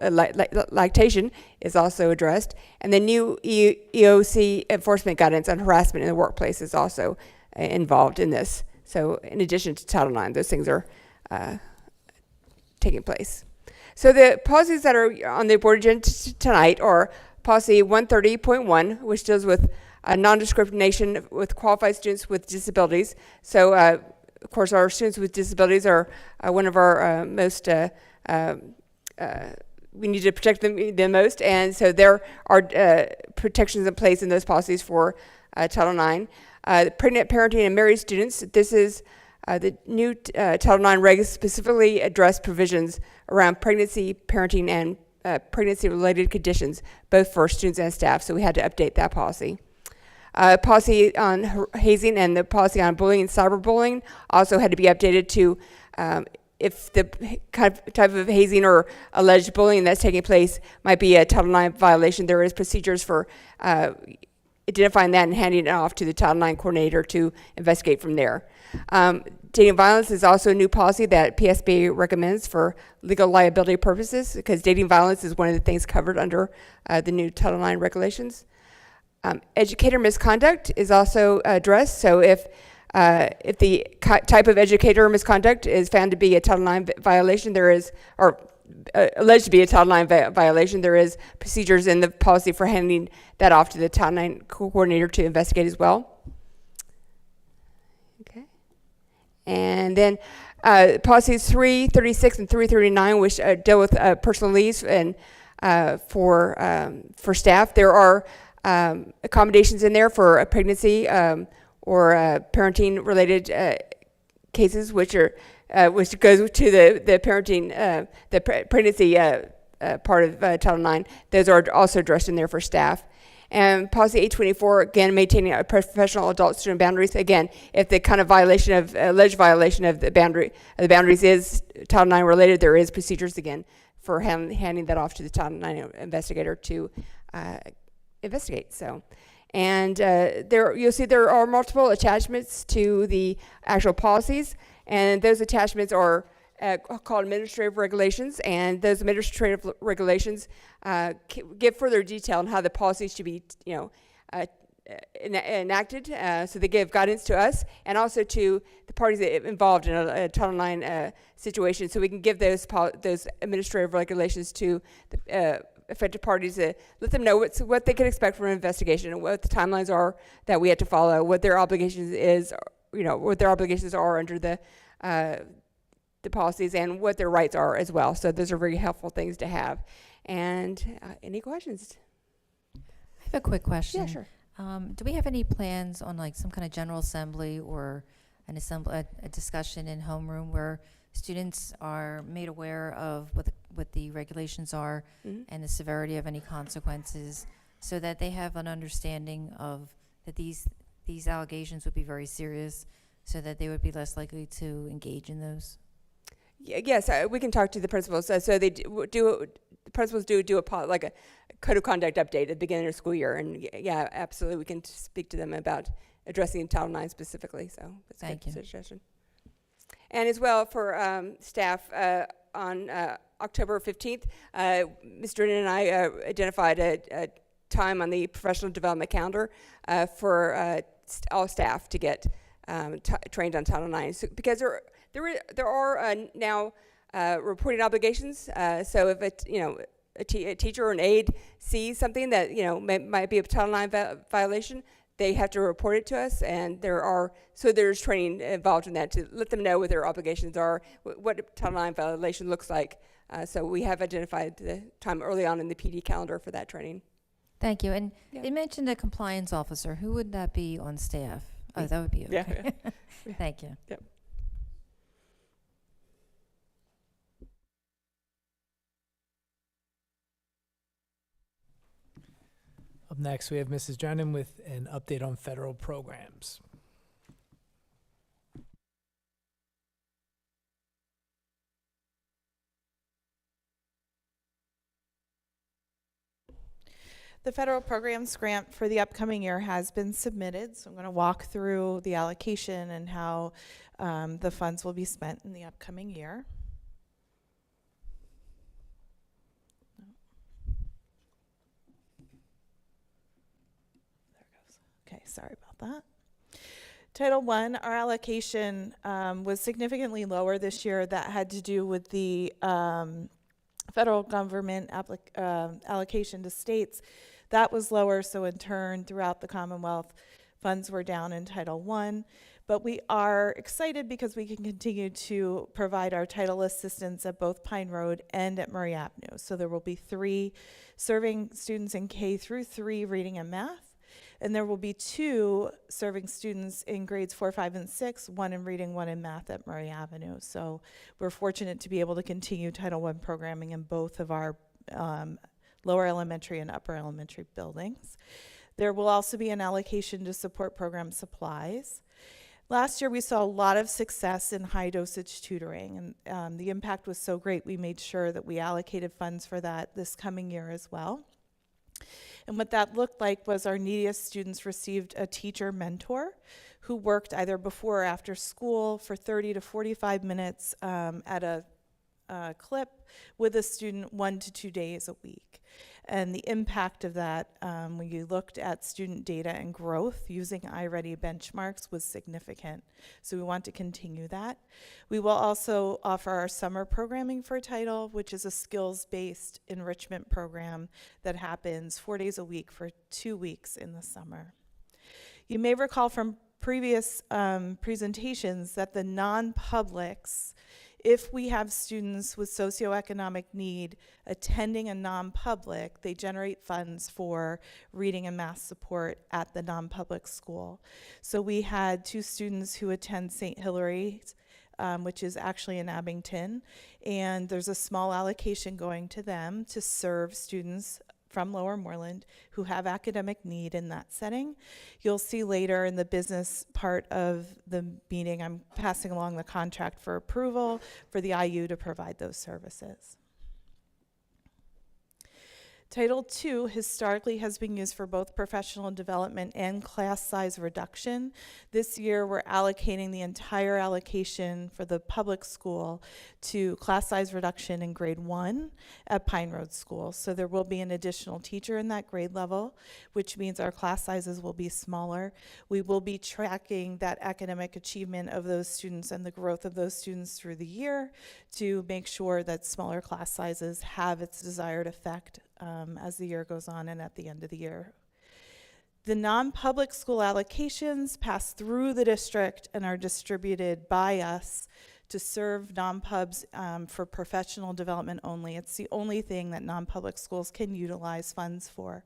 lactation is also addressed, and the new EOC enforcement guidance on harassment in the workplace is also involved in this. So in addition to Title IX, those things are taking place. So the policies that are on the board agenda tonight are Policy 130.1, which deals with non-discrimination with qualified students with disabilities. So, of course, our students with disabilities are one of our most, we need to protect them the most, and so there are protections in place in those policies for Title IX. Pregnant parenting and married students, this is the new Title IX regs specifically address provisions around pregnancy, parenting, and pregnancy-related conditions, both for students and staff, so we had to update that policy. Policy on hazing and the policy on bullying and cyberbullying also had to be updated to, if the type of hazing or alleged bullying that's taking place might be a Title IX violation, there is procedures for identifying that and handing it off to the Title IX coordinator to investigate from there. Dating violence is also a new policy that PSBA recommends for legal liability purposes, because dating violence is one of the things covered under the new Title IX regulations. Educator misconduct is also addressed. So if the type of educator misconduct is found to be a Title IX violation, there is, or alleged to be a Title IX violation, there is procedures in the policy for handing that off to the Title IX coordinator to investigate as well. Okay. And then policies 336 and 339, which deal with personal leaves and for staff. There are accommodations in there for a pregnancy or parenting related cases, which goes to the parenting, pregnancy part of Title IX. Those are also addressed in there for staff. And policy 824, again, maintaining professional adult-student boundaries. Again, if the kind of violation of alleged violation of the boundaries is Title IX related, there is procedures again for handing that off to the Title IX investigator to investigate. So, and there you'll see there are multiple attachments to the actual policies, and those attachments are called administrative regulations, and those administrative regulations give further detail on how the policies should be, enacted. So they give guidance to us and also to the parties involved in a Title IX situation. So we can give those administrative regulations to the affected parties to let them know what they can expect from an investigation and what the timelines are that we have to follow, what their obligations is, what their obligations are under the policies, and what their rights are as well. So those are very helpful things to have. And any questions? I have a quick question. Yeah, sure. Do we have any plans on like some kind of general assembly or a discussion in homeroom where students are made aware of what the regulations are and the severity of any consequences, so that they have an understanding of that these allegations would be very serious, so that they would be less likely to engage in those? Yes, we can talk to the principals. So they the principals do a code of conduct update at the beginning of the school year, and yeah, absolutely, we can speak to them about addressing Title IX specifically. So that's a good suggestion. And as well for staff, on October 15th, Mr. Drennan and I identified a time on the professional development calendar for all staff to get trained on Title IX. So, because there are now reporting obligations. So if a teacher or an aide sees something that might be a Title IX violation, they have to report it to us, and there's training involved in that to let them know what their obligations are, what a Title IX violation looks like. So we have identified the time early on in the PD calendar for that training. Thank you. And they mentioned a compliance officer. Who would that be on staff? Oh, that would be okay. Yeah. Thank you. Yep. Up next, we have Mrs. Drennan with an update on federal programs. The federal programs grant for the upcoming year has been submitted, so I'm going to walk through the allocation and how the funds will be spent in the upcoming year. Okay, sorry about that. Title I, our allocation was significantly lower this year. That had to do with the federal government allocation to states. That was lower, so in turn, throughout the Commonwealth, funds were down in Title I. But we are excited because we can continue to provide our title assistance at both Pine Road and at Murray Avenue. So there will be 3 serving students in K through 3 reading and math. And there will be 2 serving students in grades 4, 5, and 6, 1 in reading, 1 in math at Murray Avenue. So we're fortunate to be able to continue Title I programming in both of our lower elementary and upper elementary buildings. There will also be an allocation to support program supplies. Last year we saw a lot of success in high dosage tutoring, and the impact was so great we made sure that we allocated funds for that this coming year as well. And what that looked like was our neediest students received a teacher mentor who worked either before or after school for 30 to 45 minutes at a clip with a student 1 to 2 days a week. And the impact of that, when you looked at student data and growth using iReady benchmarks, was significant. So we want to continue that. We will also offer our summer programming for Title, which is a skills-based enrichment program that happens 4 days a week for 2 weeks in the summer. You may recall from previous presentations that the non-publics, if we have students with socioeconomic need attending a non-public, they generate funds for reading and math support at the non-public school. So we had 2 students who attend St. Hilary's, which is actually in Abington, and there's a small allocation going to them to serve students from Lower Moreland who have academic need in that setting. You'll see later in the business part of the meeting, I'm passing along the contract for approval for the IU to provide those services. Title II historically has been used for both professional development and class size reduction. This year, we're allocating the entire allocation for the public school to class size reduction in grade 1 at Pine Road School. So there will be an additional teacher in that grade level, which means our class sizes will be smaller. We will be tracking that academic achievement of those students and the growth of those students through the year to make sure that smaller class sizes have its desired effect as the year goes on and at the end of the year. The non-public school allocations pass through the district and are distributed by us to serve non-pubs for professional development only. It's the only thing that non-public schools can utilize funds for.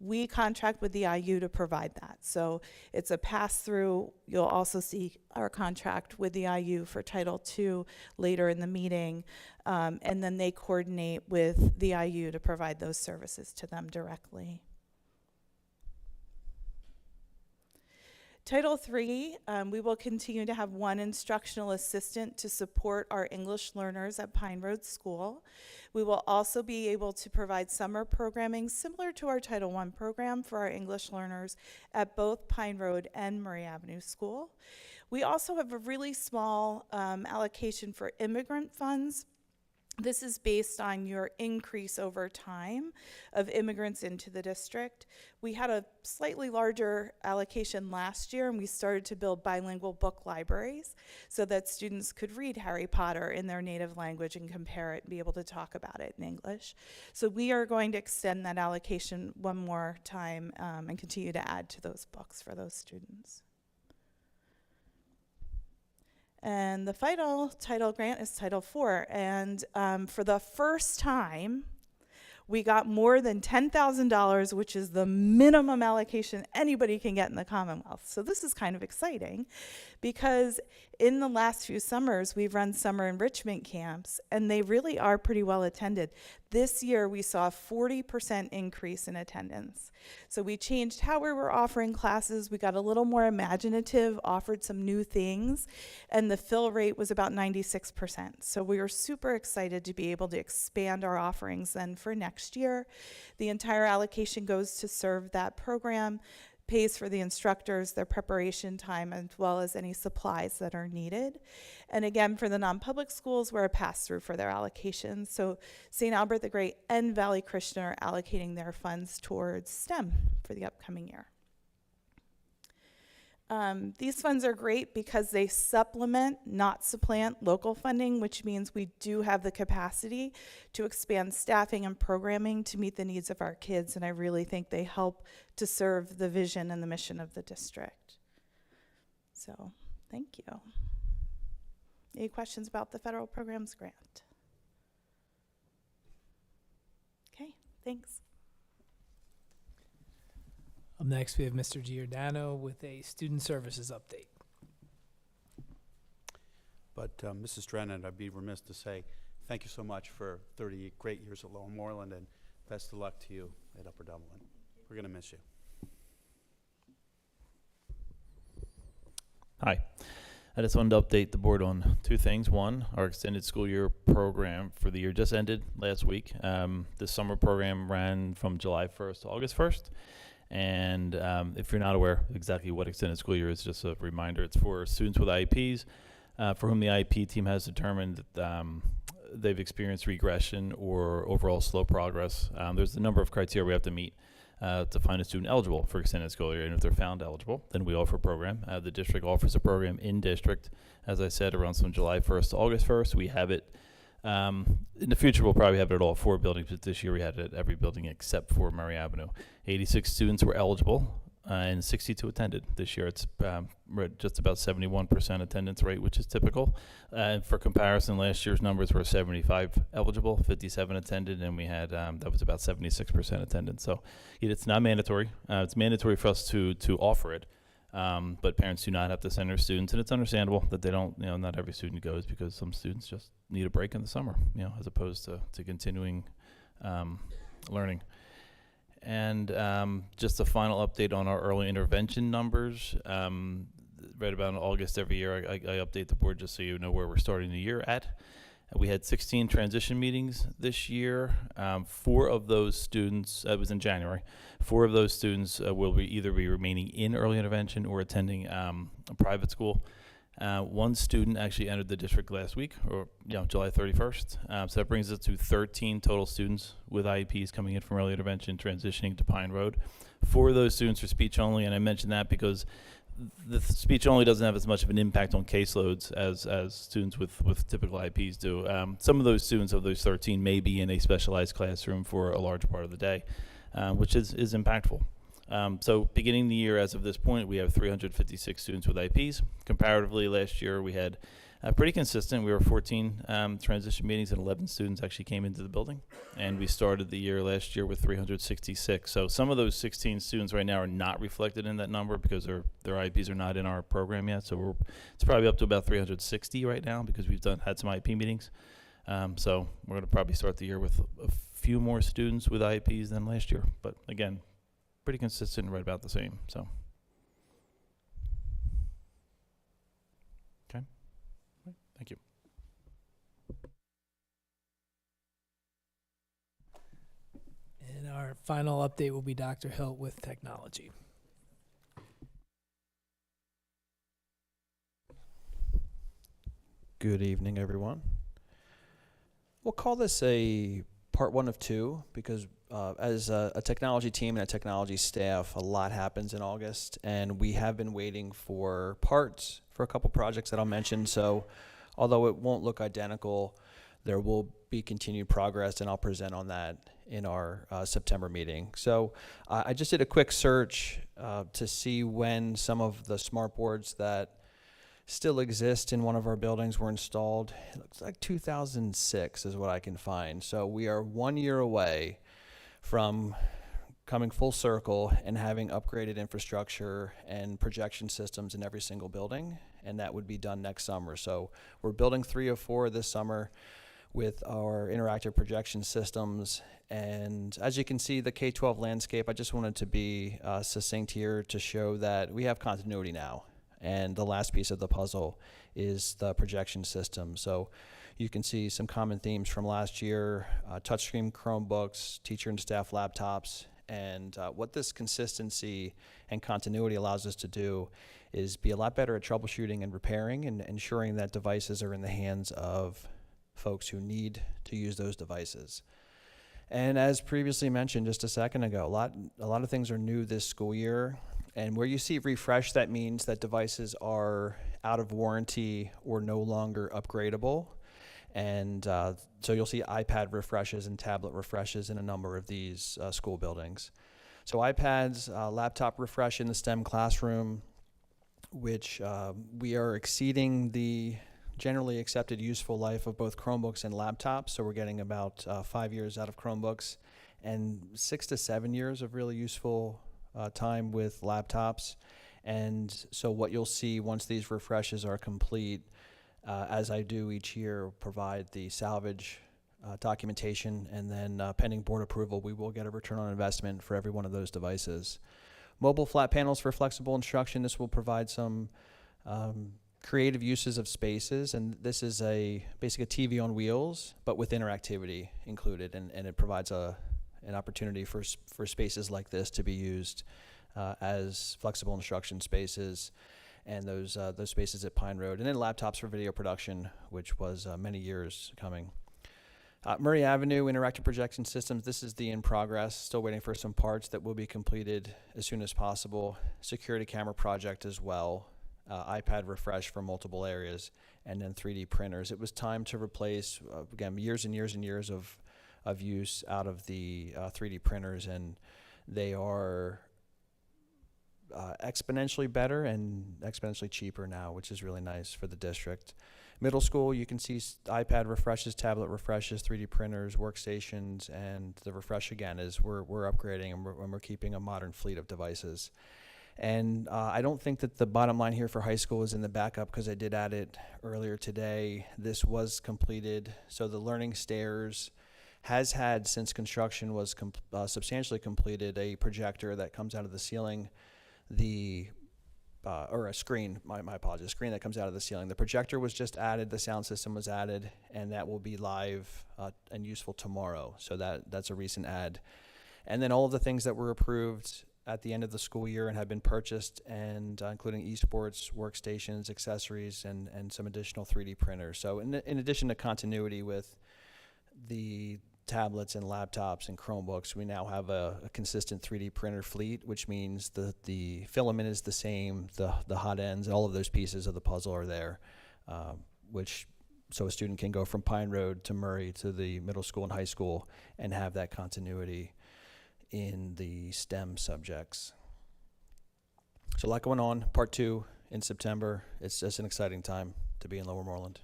We contract with the IU to provide that. So it's a pass-through. You'll also see our contract with the IU for Title II later in the meeting. And then they coordinate with the IU to provide those services to them directly. Title III, we will continue to have 1 instructional assistant to support our English learners at Pine Road School. We will also be able to provide summer programming similar to our Title I program for our English learners at both Pine Road and Murray Avenue School. We also have a really small allocation for immigrant funds. This is based on your increase over time of immigrants into the district. We had a slightly larger allocation last year, and we started to build bilingual book libraries so that students could read Harry Potter in their native language and compare it and be able to talk about it in English. So we are going to extend that allocation one more time and continue to add to those books for those students. And the final title grant is Title IV. And for the first time, we got more than $10,000, which is the minimum allocation anybody can get in the Commonwealth. So this is kind of exciting because in the last few summers, we've run summer enrichment camps, and they really are pretty well attended. This year, we saw a 40% increase in attendance. So we changed how we were offering classes. We got a little more imaginative, offered some new things, and the fill rate was about 96%. So we were super excited to be able to expand our offerings then for next year. The entire allocation goes to serve that program, pays for the instructors, their preparation time, as well as any supplies that are needed. And again, for the non-public schools, we're a pass-through for their allocations. So St. Albert the Great and Valley Christian are allocating their funds towards STEM for the upcoming year. These funds are great because they supplement, not supplant, local funding, which means we do have the capacity to expand staffing and programming to meet the needs of our kids, and I really think they help to serve the vision and the mission of the district. So, thank you. Any questions about the federal programs grant? Okay, thanks. Up next, we have Mr. Giordano with a student services update. But Mrs. Drennan, I'd be remiss to say thank you so much for 30 great years at Lower Moreland, and best of luck to you at Upper Dublin. We're going to miss you. Hi. I just wanted to update the board on 2 things. One, our extended school year program for the year just ended last week. The summer program ran from July 1st to August 1st. And if you're not aware exactly what extended school year is, just a reminder, it's for students with IEPs for whom the IEP team has determined that they've experienced regression or overall slow progress. There's a number of criteria we have to meet to find a student eligible for extended school year, and if they're found eligible, then we offer a program. The district offers a program in district, as I said, around from July 1st to August 1st. We have it. In the future, we'll probably have it at all 4 buildings, but this year we had it at every building except for Murray Avenue. 86 students were eligible, and 62 attended. This year it's we're at just about 71% attendance rate, which is typical. For comparison, last year's numbers were 75 eligible, 57 attended, and we had that was about 76% attendance. So it's not mandatory. It's mandatory for us to offer it, but parents do not have to send their students, and it's understandable that they don't. Not every student goes because some students just need a break in the summer, as opposed to continuing learning. And just a final update on our early intervention numbers. Right about in August every year, I update the board just so you know where we're starting the year at. We had 16 transition meetings this year. 4 of those students, it was in January, 4 of those students will either be remaining in early intervention or attending a private school. 1 student actually entered the district last week, or July 31st. So that brings us to 13 total students with IEPs coming in from early intervention, transitioning to Pine Road. 4 of those students are speech only, and I mentioned that because the speech only doesn't have as much of an impact on caseloads as students with typical IEPs do. Some of those students of those 13 may be in a specialized classroom for a large part of the day, which is impactful. So beginning the year as of this point, we have 356 students with IEPs. Comparatively, last year we had pretty consistent. We were 14 transition meetings and 11 students actually came into the building. And we started the year last year with 366. So some of those 16 students right now are not reflected in that number because their IEPs are not in our program yet. So it's probably up to about 360 right now because we've had some IEP meetings. So we're going to probably start the year with a few more students with IEPs than last year. But again, pretty consistent, right about the same. So, okay, right. Thank you. And our final update will be Dr. Hilt with technology. Good evening, everyone. We'll call this a part 1 of 2 because as a technology team and a technology staff, a lot happens in August, and we have been waiting for parts for a couple projects that I'll mention. So although it won't look identical, there will be continued progress, and I'll present on that in our September meeting. So I just did a quick search to see when some of the smart boards that still exist in one of our buildings were installed. It looks like 2006 is what I can find. So we are 1 year away from coming full circle and having upgraded infrastructure and projection systems in every single building, and that would be done next summer. So we're building 3 of 4 this summer with our interactive projection systems. And as you can see, the K-12 landscape, I just wanted to be succinct here to show that we have continuity now. And the last piece of the puzzle is the projection system. So you can see some common themes from last year: touchscreen Chromebooks, teacher and staff laptops, and what this consistency and continuity allows us to do is be a lot better at troubleshooting and repairing and ensuring that devices are in the hands of folks who need to use those devices. And as previously mentioned just a second ago, a lot of things are new this school year. And where you see refresh, that means that devices are out of warranty or no longer upgradable. And so you'll see iPad refreshes and tablet refreshes in a number of these school buildings. So iPads, laptop refresh in the STEM classroom, which we are exceeding the generally accepted useful life of both Chromebooks and laptops. So we're getting about 5 years out of Chromebooks and 6 to 7 years of really useful time with laptops. And so what you'll see once these refreshes are complete, as I do each year, provide the salvage documentation, and then pending board approval, we will get a return on investment for every one of those devices. Mobile flat panels for flexible instruction. This will provide some creative uses of spaces, and this is basically a TV on wheels, but with interactivity included, and it provides an opportunity for spaces like this to be used as flexible instruction spaces, and those spaces at Pine Road, and then laptops for video production, which was many years coming. Murray Avenue Interactive Projection Systems, this is the in progress, still waiting for some parts that will be completed as soon as possible. Security camera project as well, iPad refresh for multiple areas, and then 3D printers. It was time to replace, again, years and years and years of use out of the 3D printers, and they are exponentially better and exponentially cheaper now, which is really nice for the district. Middle school, you can see iPad refreshes, tablet refreshes, 3D printers, workstations, and the refresh again is we're upgrading and we're keeping a modern fleet of devices. And I don't think that the bottom line here for high school is in the backup because I did add it earlier today. This was completed, so the learning stairs has had, since construction was substantially completed, a projector that comes out of the ceiling, or a screen, my apologies, screen that comes out of the ceiling. The projector was just added, the sound system was added, and that will be live and useful tomorrow. So that's a recent add. And then all of the things that were approved at the end of the school year and have been purchased, and including esports, workstations, accessories, and some additional 3D printers. So in addition to continuity with the tablets and laptops and Chromebooks, we now have a consistent 3D printer fleet, which means the filament is the same, the hot ends, all of those pieces of the puzzle are there, so a student can go from Pine Road to Murray to the middle school and high school and have that continuity in the STEM subjects. So a lot going on. Part 2 in September. It's just an exciting time to be in Lower Moreland.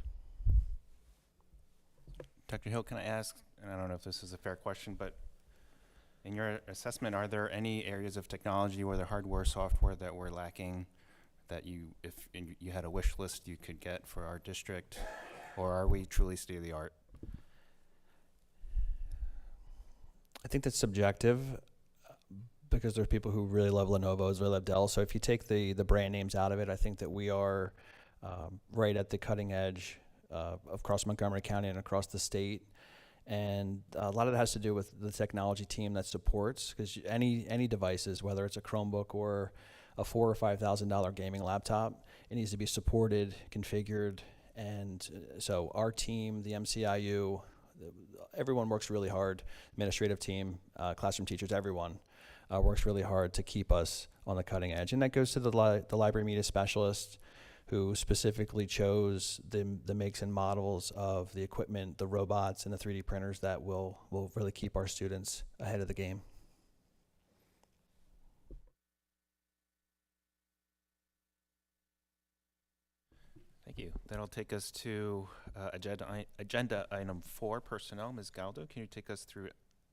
Dr. Hill, can I ask, and I don't know if this is a fair question, but in your assessment, are there any areas of technology, whether hardware, software, that we're lacking that if you had a wish list you could get for our district, or are we truly state-of-the-art? I think that's subjective because there's people who really love Lenovo's, really love Dell. So if you take the brand names out of it, I think that we are right at the cutting edge across Montgomery County and across the state. And a lot of that has to do with the technology team that supports, because any devices, whether it's a Chromebook or a $4,000 or $5,000 gaming laptop, it needs to be supported, configured. And so our team, the MCIU, everyone works really hard, administrative team, classroom teachers, everyone works really hard to keep us on the cutting edge. And that goes to the library media specialist, who specifically chose the makes and models of the equipment, the robots, and the 3D printers that will really keep our students ahead of the game. Thank you. That'll take us to agenda item 4, personnel. Ms. Galdo, can you take us through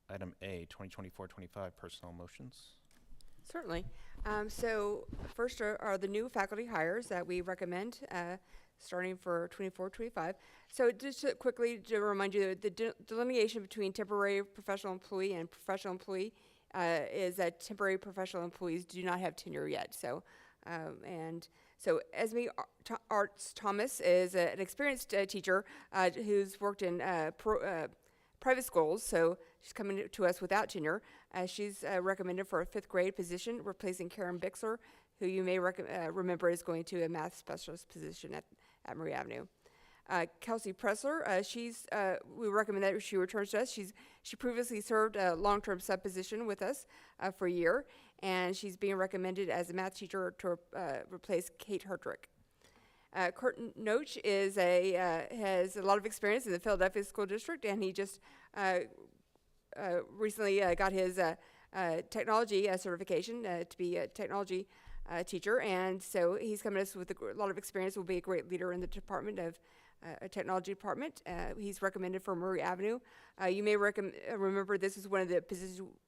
item A, 2024-25 personnel motions? Certainly. So first are the new faculty hires that we recommend starting for 24-25. So just quickly to remind you, the delineation between temporary professional employee and professional employee is that temporary professional employees do not have tenure yet. So so Esme Arts Thomas is an experienced teacher who's worked in private schools, so she's coming to us without tenure. She's recommended for a 5th grade position, replacing Karen Bixler, who you may remember is going to a math specialist position at Murray Avenue. Kelsey Pressler, we recommend that she returns to us. She previously served a long-term sub position with us for a year, and she's being recommended as a math teacher to replace Kate Herdrick. Kurt Noach has a lot of experience in the Philadelphia School District, and he just recently got his technology certification to be a technology teacher, and so he's coming to us with a lot of experience. Will be a great leader in the department of technology department. He's recommended for Murray Avenue. You may remember this is one of the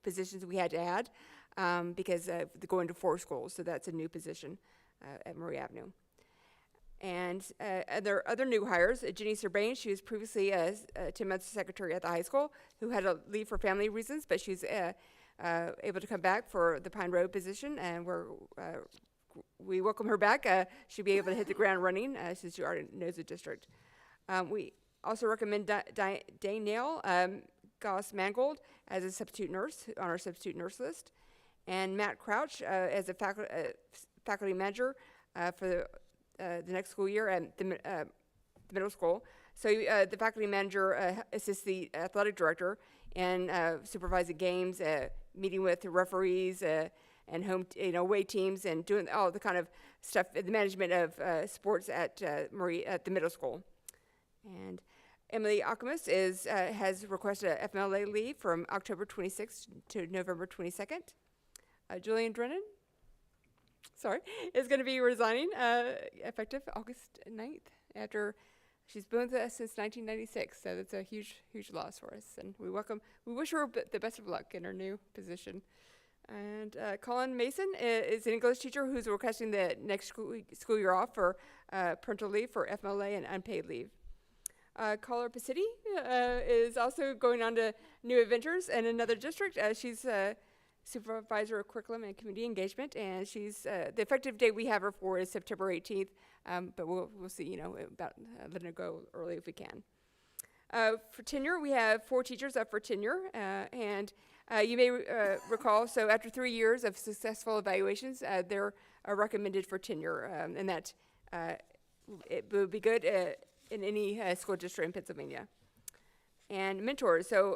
positions we had to add because they're going to 4 schools, so that's a new position at Murray Avenue. And other new hires, Jenny Serbain, she was previously a 10-month secretary at the high school who had to leave for family reasons, but she's able to come back for the Pine Road position, and we welcome her back. She'll be able to hit the ground running since she already knows the district. We also recommend Danielle Goss Mangold as a substitute nurse on our substitute nurse list, and Matt Crouch as a faculty manager for the next school year at the middle school. So the faculty manager assists the athletic director in supervising games, meeting with the referees, and away teams, and doing all the kind of stuff, the management of sports at at the middle school. And Emily Akamus has requested a FMLA leave from October 26th to November 22nd. Julian Drennan, is going to be resigning effective August 9th after she's been with us since 1996. So that's a huge loss for us, and we wish her the best of luck in her new position. And Colin Mason is an English teacher who's requesting the next school year off for parental leave for FMLA and unpaid leave. Caller Pasiti is also going on to new adventures in another district. She's supervisor of curriculum and community engagement, and she's the effective date we have her for is September 18th. But we'll see, about letting her go early if we can. For tenure, we have 4 teachers up for tenure, and you may recall, so after 3 years of successful evaluations, they're recommended for tenure, and that it would be good in any school district in Pennsylvania. And mentors. So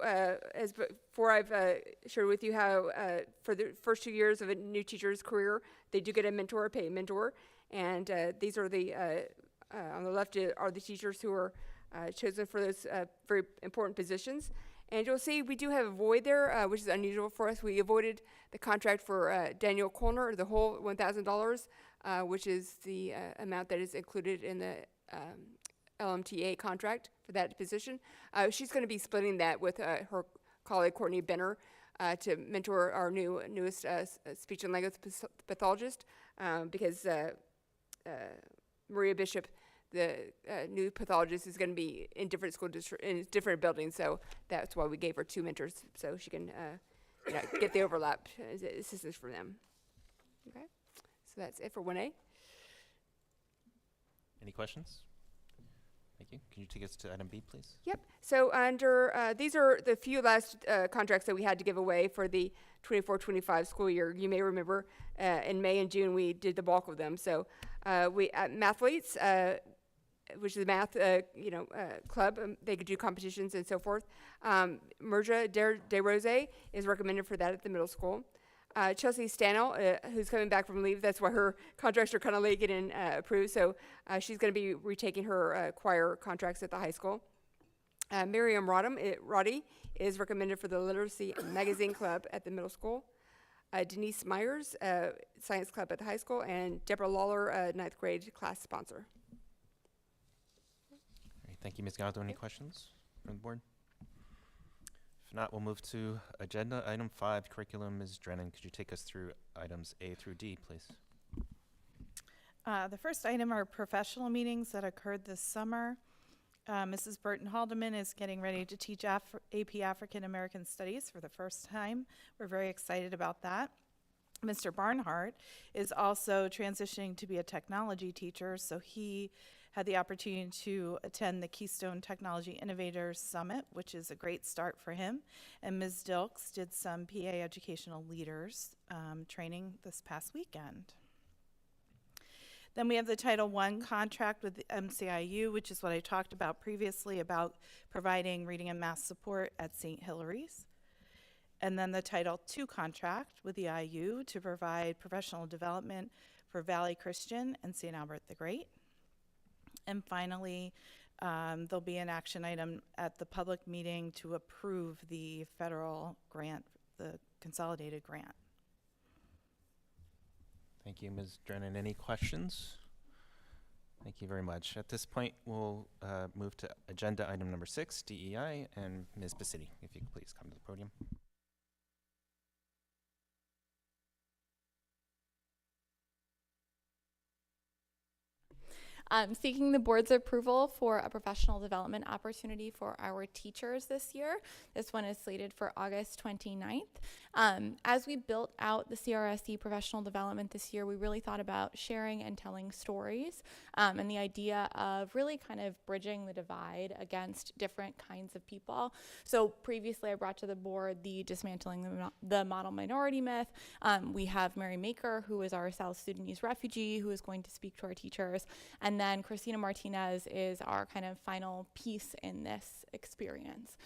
as before, I've shared with you how for the first 2 years of a new teacher's career, they do get a mentor, a paid mentor, and these are the on the left are the teachers who are chosen for those very important positions. And you'll see we do have a void there, which is unusual for us. We avoided the contract for Daniel Kolner, the whole $1,000, which is the amount that is included in the LMTA contract for that position. She's going to be splitting that with her colleague Courtney Benner to mentor our newest speech and language pathologist, because Maria Bishop, the new pathologist, is going to be in different school districts, in different buildings, so that's why we gave her 2 mentors, so she can get the overlap assistance from them. Okay, so that's it for 1A. Any questions? Thank you. Can you take us to item B, please? Yep. So under these are the few last contracts that we had to give away for the 24-25 school year. You may remember in May and June we did the bulk of them. So we Mathletes, which is a math club, they could do competitions and so forth. Merja De Rose is recommended for that at the middle school. Chelsea Stanell, who's coming back from leave, that's why her contracts are kind of late getting approved, so she's going to be retaking her choir contracts at the high school. Miriam Roddy is recommended for the Literacy Magazine Club at the middle school. Denise Myers, Science Club at the high school, and Deborah Lawler, 9th grade class sponsor. All right, thank you, Ms. Galdo. Any questions from the board? If not, we'll move to agenda item 5, curriculum. Ms. Drennan, could you take us through items A through D, please? The first item are professional meetings that occurred this summer. Mrs. Burton Haldeman is getting ready to teach AP African American Studies for the first time. We're very excited about that. Mr. Barnhart is also transitioning to be a technology teacher, so he had the opportunity to attend the Keystone Technology Innovators Summit, which is a great start for him. And Ms. Dilks did some PA educational leaders training this past weekend. Then we have the Title I contract with the MCIU, which is what I talked about previously about providing reading and math support at St. Hilary's. And then the Title II contract with the IU to provide professional development for Valley Christian and St. Albert the Great. And finally, there'll be an action item at the public meeting to approve the federal grant, the consolidated grant. Thank you, Ms. Drennan. Any questions? Thank you very much. At this point, we'll move to agenda item number 6, DEI, and Ms. Basidi, if you could please come to the podium. Seeking the board's approval for a professional development opportunity for our teachers this year. This one is slated for August 29th. As we built out the CRSE professional development this year, we really thought about sharing and telling stories, and the idea of really kind of bridging the divide against different kinds of people. So previously I brought to the board the dismantling the model minority myth. We have Mary Maker, who is our South Sudanese refugee, who is going to speak to our teachers. And then Christina Martinez is our kind of final piece in this experience.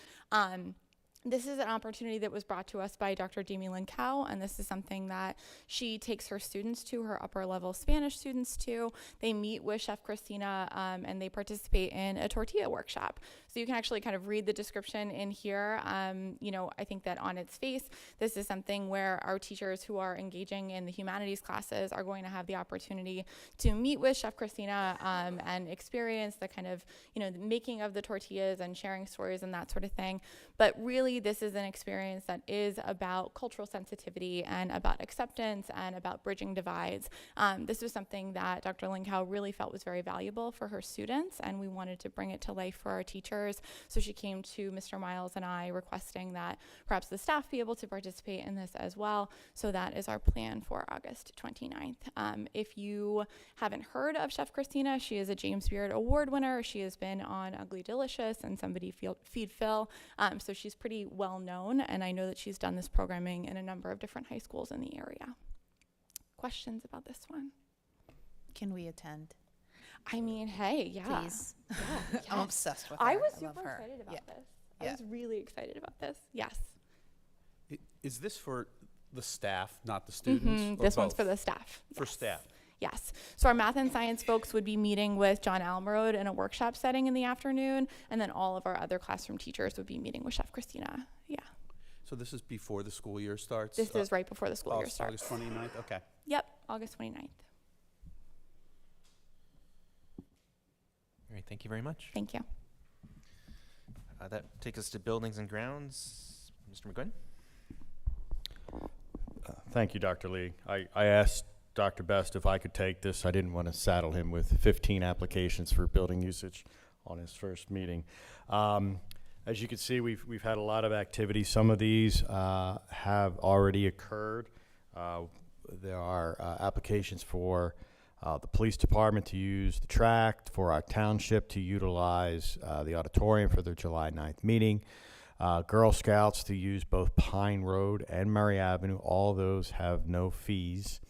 This is an opportunity that was brought to us by Dr. Jamie Lynn Cow, and this is something that she takes her students to, her upper level Spanish students to. They meet with Chef Christina and they participate in a tortilla workshop. So you can actually kind of read the description in here. You know, I think that on its face, this is something where our teachers who are engaging in the humanities classes are going to have the opportunity to meet with Chef Christina and experience the kind of, you know, the making of the tortillas and sharing stories and that sort of thing. But really, this is an experience that is about cultural sensitivity and about acceptance and about bridging divides. This was something that Dr. Linkow really felt was very valuable for her students, and we wanted to bring it to life for our teachers. So she came to Mr. Miles and I requesting that perhaps the staff be able to participate in this as well. So that is our plan for August 29th. If you haven't heard of Chef Christina, she is a James Beard Award winner. She has been on Ugly Delicious and Somebody Feed Phil. So she's pretty well known, and I know that she's done this programming in a number of different high schools in the area. Questions about this one? Can we attend? I mean, hey, yeah. Please. Yeah, I'm yes. obsessed with her. I was love super her. excited about Yeah. this. Yeah. I was really excited about this. Yes. Is this for the staff, not the students? or This one's both? for the staff. For Yes. staff. Yes. So our math and science folks would be meeting with John Almerode in a workshop setting in the afternoon, and then all of our other classroom teachers would be meeting with Chef Christina. Yeah. So this is before the school year starts? This is right before the school year starts. August 29th, okay. Yep, August 29th. All right, thank you very much. Thank you. That takes us to buildings and grounds. Mr. McGuinn? Thank you, Dr. Lee. I asked Dr. Best if I could take this. I didn't want to saddle him with 15 applications for building usage on his first meeting. As you can see, we've had a lot of activity. Some of these have already occurred. There are applications for the police department to use the track, for our township to utilize the auditorium for their July 9th meeting. Girl Scouts to use both Pine Road and Murray Avenue. All those have no fees.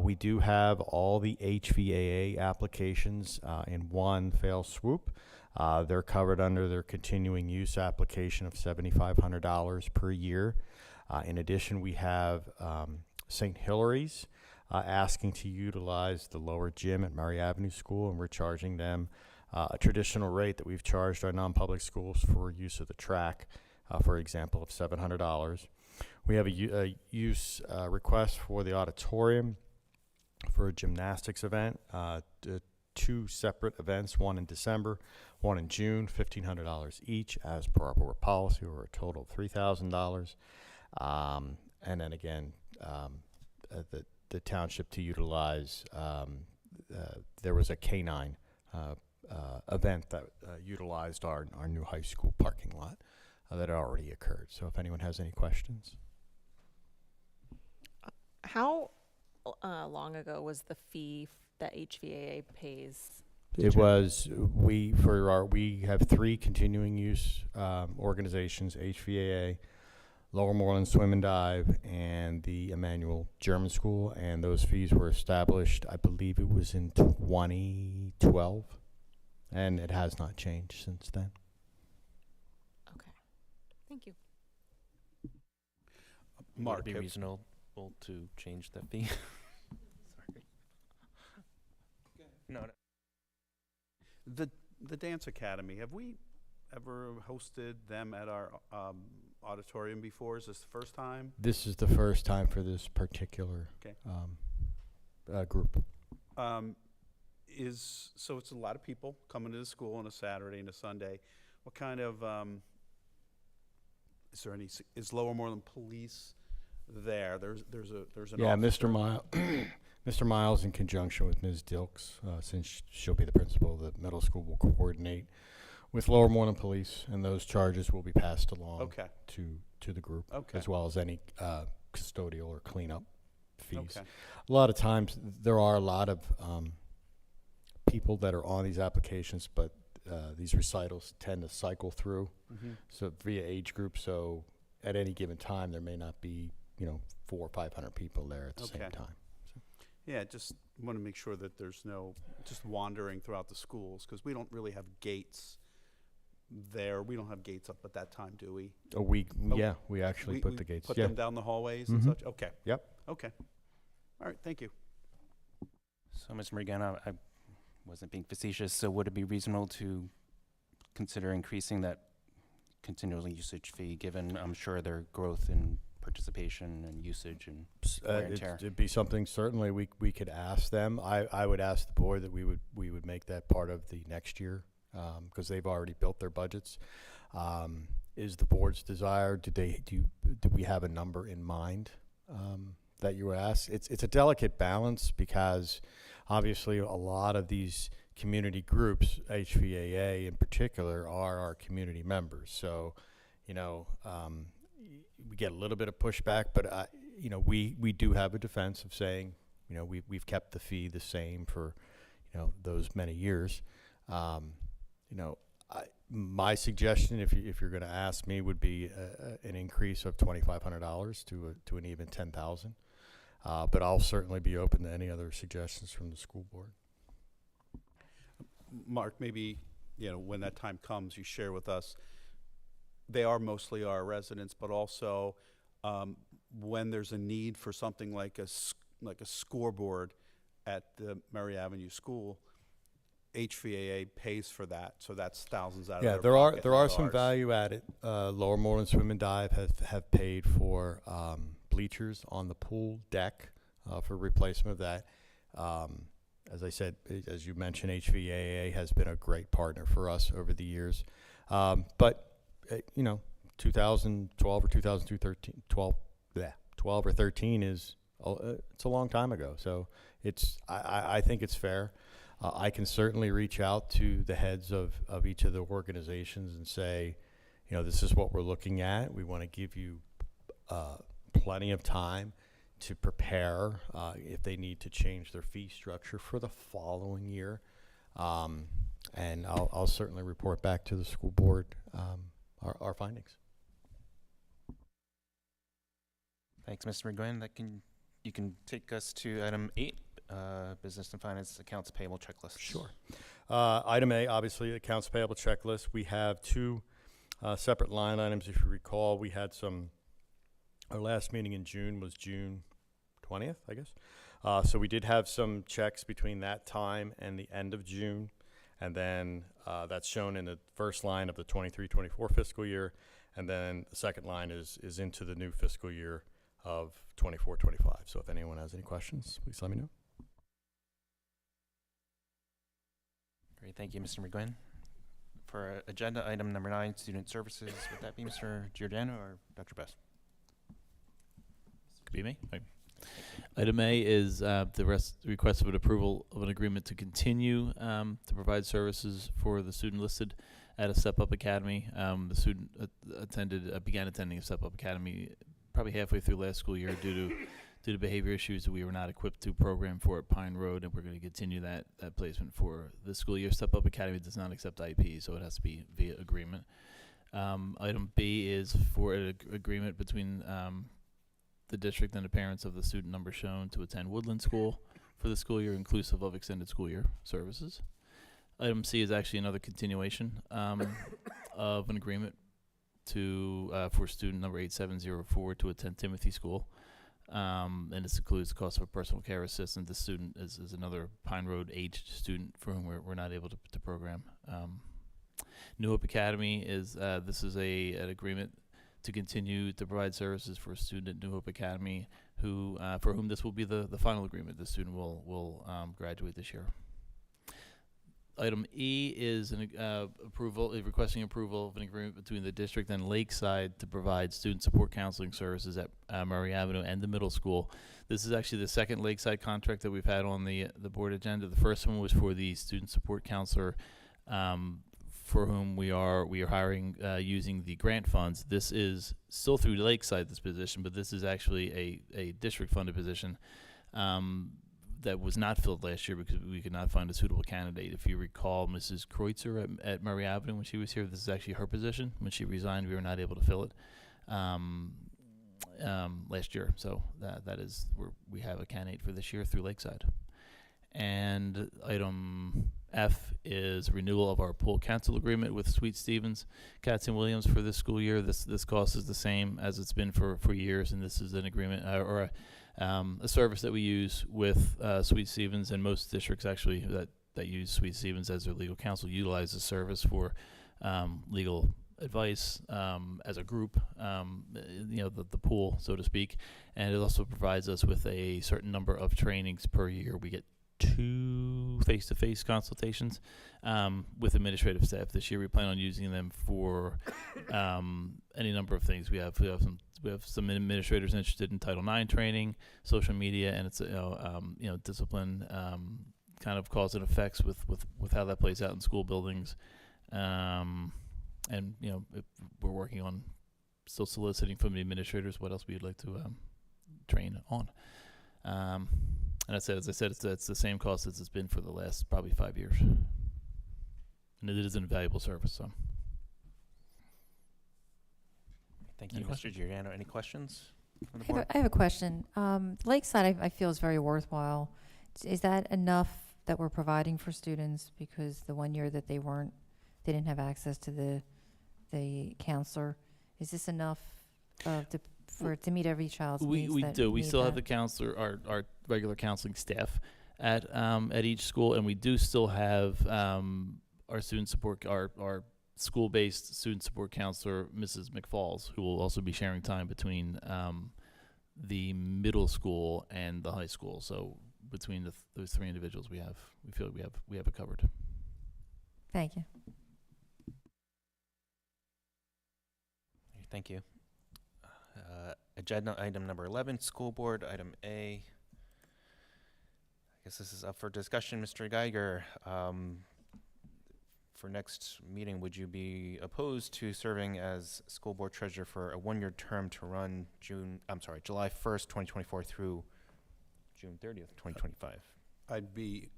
We do have all the HVAA applications in one fell swoop. They're covered under their continuing use application of $7,500 per year. In addition, we have St. Hilary's asking to utilize the lower gym at Murray Avenue School, and we're charging them a traditional rate that we've charged our non-public schools for use of the track, for example, of $700. We have a use request for the auditorium for a gymnastics event, two separate events, one in December, one in June, $1,500 each as per our board policy, or a total of $3,000. And then again, the township to utilize, there was a canine event that utilized our new high school parking lot that had already occurred. So if anyone has any questions. How long ago was the fee that HVAA pays? It was, we have 3 continuing use organizations, HVAA, Lower Moreland Swim and Dive, and the Emmanuel German School, and those fees were established, I believe it was in 2012, and it has not changed since then. Okay. Thank you. Mark, Would be it be reasonable to change that fee? Sorry. No. The Dance Academy, have we ever hosted them at our auditorium before? Is this the first time? This is the first time for this particular Okay. group. So it's a lot of people coming to the school on a Saturday and a Sunday. What kind of is Lower Moreland Police there? There's an Yeah, officer. Mr. Miles, in conjunction with Ms. Dilks, since she'll be the principal of the middle school, will coordinate with Lower Moreland Police, and those charges will be passed along Okay. to the group, Okay. as well as any custodial or cleanup fees. Okay. A lot of times, there are a lot of people that are on these applications, but these recitals tend to cycle through, so via age group. So at any given time, there may not be 400 or 500 people there at the same time. Yeah, just want to make sure that there's no just wandering throughout the schools, because we don't really have gates there. We don't have gates up at that time, do we? We actually put the gates. Put Yeah. them down the hallways and Mhm. such? Okay. Yep. Okay. All right, thank you. So, Mr. Morgana, I wasn't being facetious, so would it be reasonable to consider increasing that continual usage fee, given, I'm sure, their growth in participation and usage and wear and tear? It'd be something certainly we could ask them. I would ask the board that we would make that part of the next year, because they've already built their budgets. Is the board's desire, do we have a number in mind that you were asked? It's a delicate balance, because obviously a lot of these community groups, HVAA in particular, are our community members. So, you know, we get a little bit of pushback, but you know, we do have a defense of saying, you know, we've kept the fee the same for, you know, those many years. You know, my suggestion, if you're going to ask me, would be an increase of $2,500 to an even $10,000. But I'll certainly be open to any other suggestions from the school board. Mark, maybe, you know, when that time comes, you share with us, they are mostly our residents, but also when there's a need for something like a scoreboard at the Murray Avenue School, HVAA pays for that, so that's thousands out of their pocket. there are some value added. Lower Moreland Swim and Dive have paid for bleachers on the pool deck for replacement of that. As I said, as you mentioned, HVAA has been a great partner for us over the years. But you know, 2012 or 12 or 13 is it's a long time ago. So I think it's fair. I can certainly reach out to the heads of each of the organizations and say, you know, this is what we're looking at. We want to give you plenty of time to prepare if they need to change their fee structure for the following year. And I'll certainly report back to the school board our findings. Thanks, Mr. McGuinn. You can take us to item 8, business and finance accounts payable checklist. Sure. Item A, obviously, accounts payable checklist. We have two separate line items. If you recall, we had our last meeting in June was June 20th, I guess. So we did have some checks between that time and the end of June. And then that's shown in the first line of the 23-24 fiscal year. And then the second line is into the new fiscal year of 24-25. So if anyone has any questions, please let me know. Great, thank you, Mr. McGuinn. For agenda item number 9, student services, would that be Mr. Giordano or Dr. Best? Could be me. Right. Item A is the request of an approval of an agreement to continue to provide services for the student listed at a Step Up Academy. The student began attending a Step Up Academy probably halfway through last school year due to behavior issues that we were not equipped to program for at Pine Road, and we're going to continue that placement for this school year. Step Up Academy does not accept IP, so it has to be via agreement. Item B is for an agreement between the district and the parents of the student number shown to attend Woodland School for the school year, inclusive of extended school year services. Item C is actually another continuation of an agreement for student number 8704 to attend Timothy School. And this includes the cost of a personal care assistant. The student is another Pine Road aged student for whom we're not able to program. New Hope Academy is an agreement to continue to provide services for a student at New Hope Academy for whom this will be the final agreement. The student will graduate this year. Item E is requesting approval of an agreement between the district and Lakeside to provide student support counseling services at Murray Avenue and the middle school. This is actually the second Lakeside contract that we've had on the board agenda. The first one was for the student support counselor, for whom we are hiring using the grant funds. This is still through Lakeside, this position, but this is actually a district funded position that was not filled last year because we could not find a suitable candidate. If you recall, Mrs. Kreutzer at Murray Avenue, when she was here, this is actually her position. When she resigned, we were not able to fill it. last year. So that is we have a candidate for this year through Lakeside. And item F is renewal of our pool council agreement with Sweet Stevens, Katz and Williams for this school year. This cost is the same as it's been for years, and this is an agreement or a service that we use with Sweet Stevens, and most districts actually that use Sweet Stevens as their legal counsel utilize the service for legal advice as a group, the pool, so to speak. And it also provides us with a certain number of trainings per year. We get 2 face-to-face consultations with administrative staff. This year we plan on using them for any number of things. We have some administrators interested in Title IX training, social media, and it's discipline, kind of cause and effects with how that plays out in school buildings. And if we're working on still soliciting from the administrators what else we'd like to train on. And as I said, it's the same cost as it's been for the last probably 5 years. And it is an invaluable service. So. Thank you, Mr. Giordano. Any questions from the I board? have a question. Lakeside, I feel is very worthwhile. Is that enough that we're providing for students? Because the 1 year that they didn't have access to the counselor. Is this enough to meet every child's needs? We do. We still have the counselor, our regular counseling staff at each school, and we do still have our student support, our school-based student support counselor, Mrs. McFalls, who will also be sharing time between the middle school and the high school. So between those 3 individuals, we feel we have it covered. Thank you. Thank you. Agenda item number 11, school board, item A. I guess this is up for discussion. Mr. Geiger, for next meeting, would you be opposed to serving as school board treasurer for a 1-year term to run July 1st, 2024 through June 30th, 2025? I'd be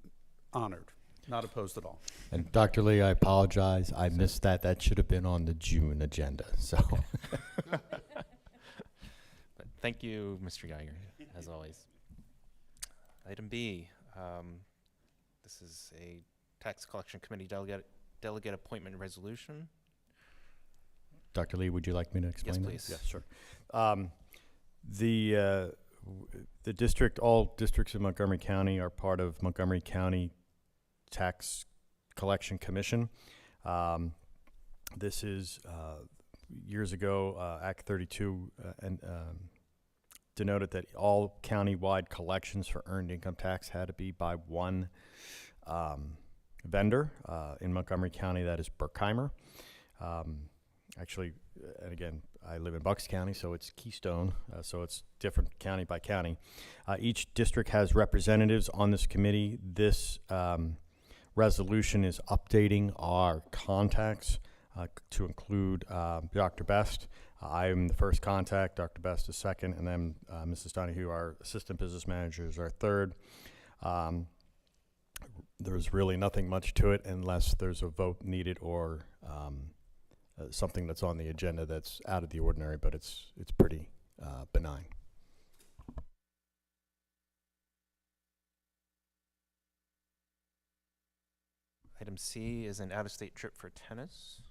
honored. Not opposed at all. And Dr. Lee, I apologize. I missed that. That should have been on the June agenda. So. But thank you, Mr. Geiger, as always. Item B. This is a tax collection committee delegate appointment resolution. Dr. Lee, would you like me to explain that? Yes, please. Yes, sure. The district, all districts in Montgomery County are part of Montgomery County Tax Collection Commission. This is years ago, Act 32 denoted that all county-wide collections for earned income tax had to be by one vendor. In Montgomery County, that is Berkheimer. Actually, and again, I live in Bucks County, so it's Keystone, so it's different county by county. Each district has representatives on this committee. This resolution is updating our contacts to include Dr. Best. I'm the first contact, Dr. Best is second, and then Mrs. Donahue, our assistant business manager, is our third. There's really nothing much to it unless there's a vote needed or something that's on the agenda that's out of the ordinary, but it's pretty benign. Item C is an out-of-state trip for tennis.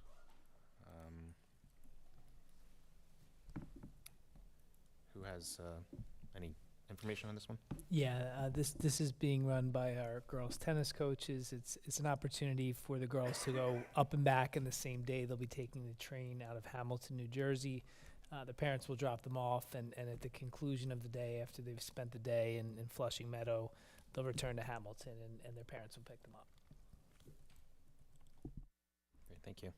Who has any information on this one? Yeah, this is being run by our girls tennis coaches. It's an opportunity for the girls to go up and back in the same day. They'll be taking the train out of Hamilton, New Jersey. The parents will drop them off, and at the conclusion of the day, after they've spent the day in Flushing Meadow, they'll return to Hamilton, and their parents will pick them up. Great, thank you.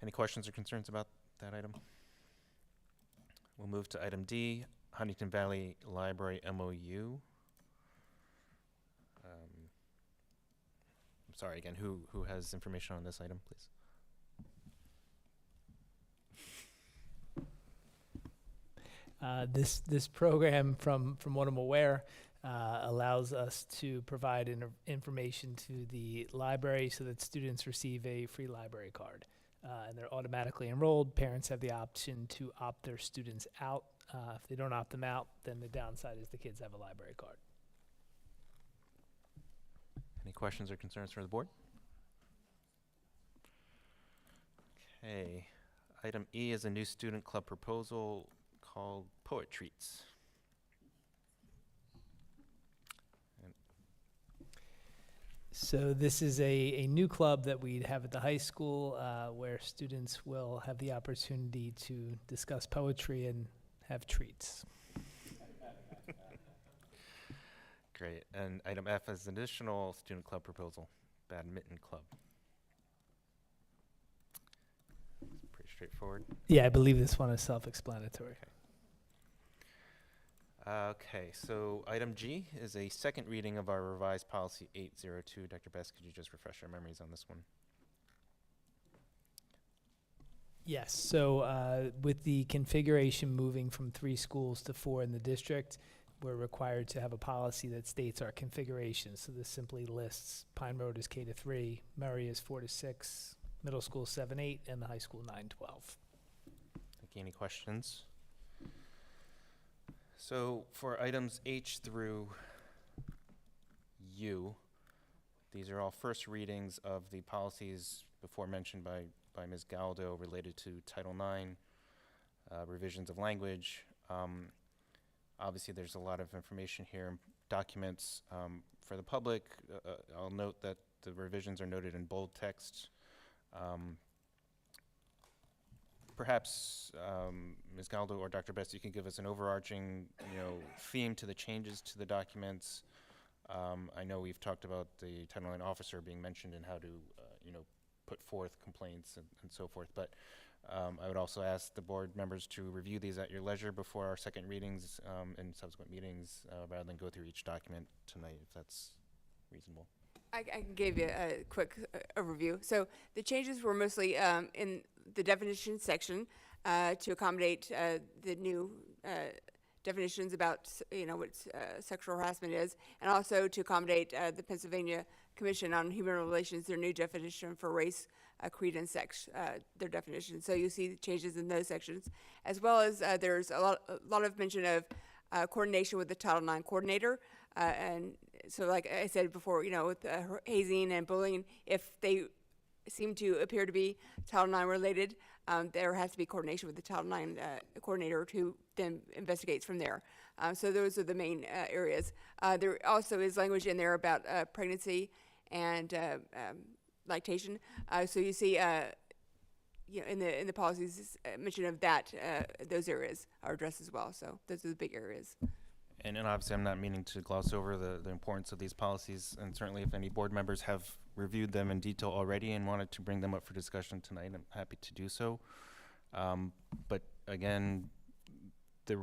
Any questions or concerns about that item? We'll move to item D, Huntington Valley Library MOU. I'm sorry, again, who has information on this item, please? This program, from what I'm aware, allows us to provide information to the library so that students receive a free library card. and they're automatically enrolled. Parents have the option to opt their students out. If they don't opt them out, then the downside is the kids have a library card. Any questions or concerns from the board? Okay. Item E is a new student club proposal called Poet Treats. So this is a new club that we'd have at the high school where students will have the opportunity to discuss poetry and have treats. Great. And item F is additional student club proposal, badminton club. Pretty straightforward. Yeah, I believe this one is self-explanatory. Okay, so item G is a second reading of our revised policy 802. Dr. Best, could you just refresh our memories on this one? Yes, so with the configuration moving from 3 schools to 4 in the district, we're required to have a policy that states our configuration. So this simply lists Pine Road is K to 3, Murray is 4 to 6, middle school 7-8, and the high school 9-12. Thank you. Any questions? So for items H through U, these are all first readings of the policies before mentioned by Ms. Galdo related to Title IX, revisions of language. Obviously, there's a lot of information here, documents for the public. I'll note that the revisions are noted in bold text. Perhaps Ms. Galdo or Dr. Best, you can give us an overarching, theme to the changes to the documents. I know we've talked about the Title IX officer being mentioned and how to, put forth complaints and so forth. But I would also ask the board members to review these at your leisure before our second readings and subsequent meetings, rather than go through each document tonight, if that's reasonable. I can give you a quick overview. So the changes were mostly in the definition section to accommodate the new definitions about what sexual harassment is, and also to accommodate the Pennsylvania Commission on Human Relations, their new definition for race, creed, and sex, their definition. So you see changes in those sections, as well as there's a lot of mention of coordination with the Title IX coordinator, and so like I said before, with hazing and bullying, if they seem to appear to be Title IX related, there has to be coordination with the Title IX coordinator who then investigates from there. So those are the main areas. There also is language in there about pregnancy and lactation. So you see, in the policies, mention of that, those areas are addressed as well. So those are the big areas. And obviously, I'm not meaning to gloss over the importance of these policies, and certainly if any board members have reviewed them in detail already and wanted to bring them up for discussion tonight, I'm happy to do so. But again, there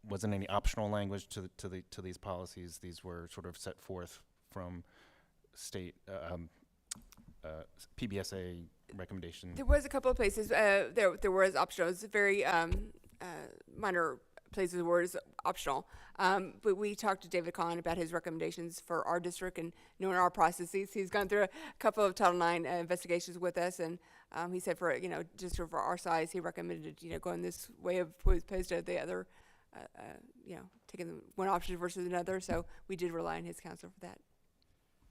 wasn't any optional language to these policies. These were sort of set forth from state PBSA recommendations. There was a couple of places there was optional. It's very minor places where it's optional. But we talked to David Kahn about his recommendations for our district and knowing our processes. He's gone through a couple of Title IX investigations with us, and he said for just for our size, he recommended going this way as opposed to the other, taking one option versus another. So we did rely on his counsel for that.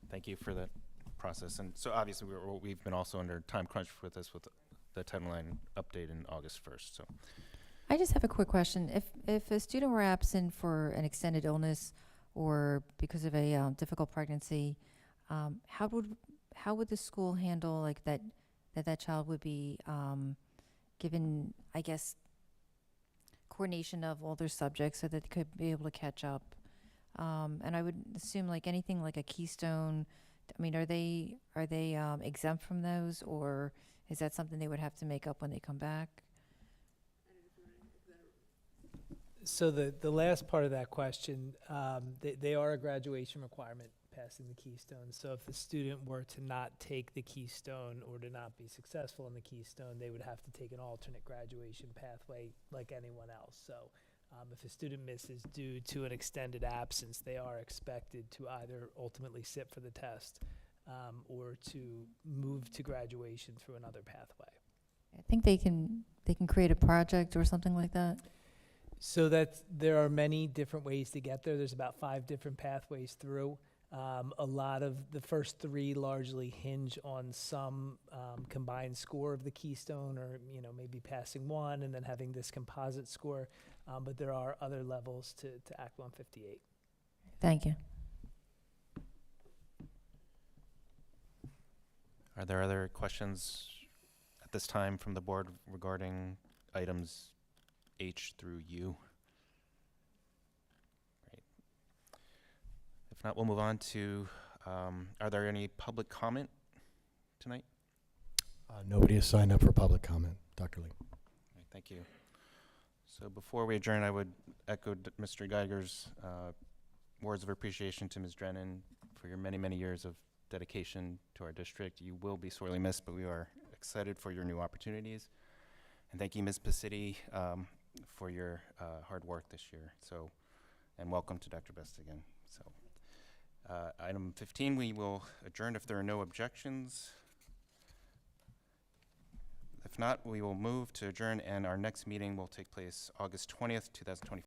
Thank you for that process. And so obviously we've been also under time crunch with this with the Title IX update in August 1st. So. I just have a quick question. If a student were absent for an extended illness or because of a difficult pregnancy, how would the school handle like that child would be given, I guess, coordination of all their subjects so that they could be able to catch up? And I would assume like anything like a Keystone. I mean, are they exempt from those, or is that something they would have to make up when they come back? So the last part of that question, they are a graduation requirement, passing the Keystone. So if the student were to not take the Keystone or to not be successful in the Keystone, they would have to take an alternate graduation pathway like anyone else. So if a student misses due to an extended absence, they are expected to either ultimately sit for the test or to move to graduation through another pathway. I think they can create a project or something like that. So there are many different ways to get there. There's about 5 different pathways through. A lot of the first 3 largely hinge on some combined score of the Keystone, or maybe passing one and then having this composite score. But there are other levels to Act 158. Thank you. Are there other questions at this time from the board regarding items H through U? Great. If not, we'll move on to, are there any public comment tonight? Nobody has signed up for public comment, Dr. Lee. Right, thank you. So before we adjourn, I would echo Mr. Geiger's words of appreciation to Ms. Drennan for your many, many years of dedication to our district. You will be sorely missed, but we are excited for your new opportunities. And thank you, Ms. Pacitti, for your hard work this year. So, and welcome to Dr. Best again. So, item 15, we will adjourn if there are no objections. If not, we will move to adjourn, and our next meeting will take place August 20th, 2024.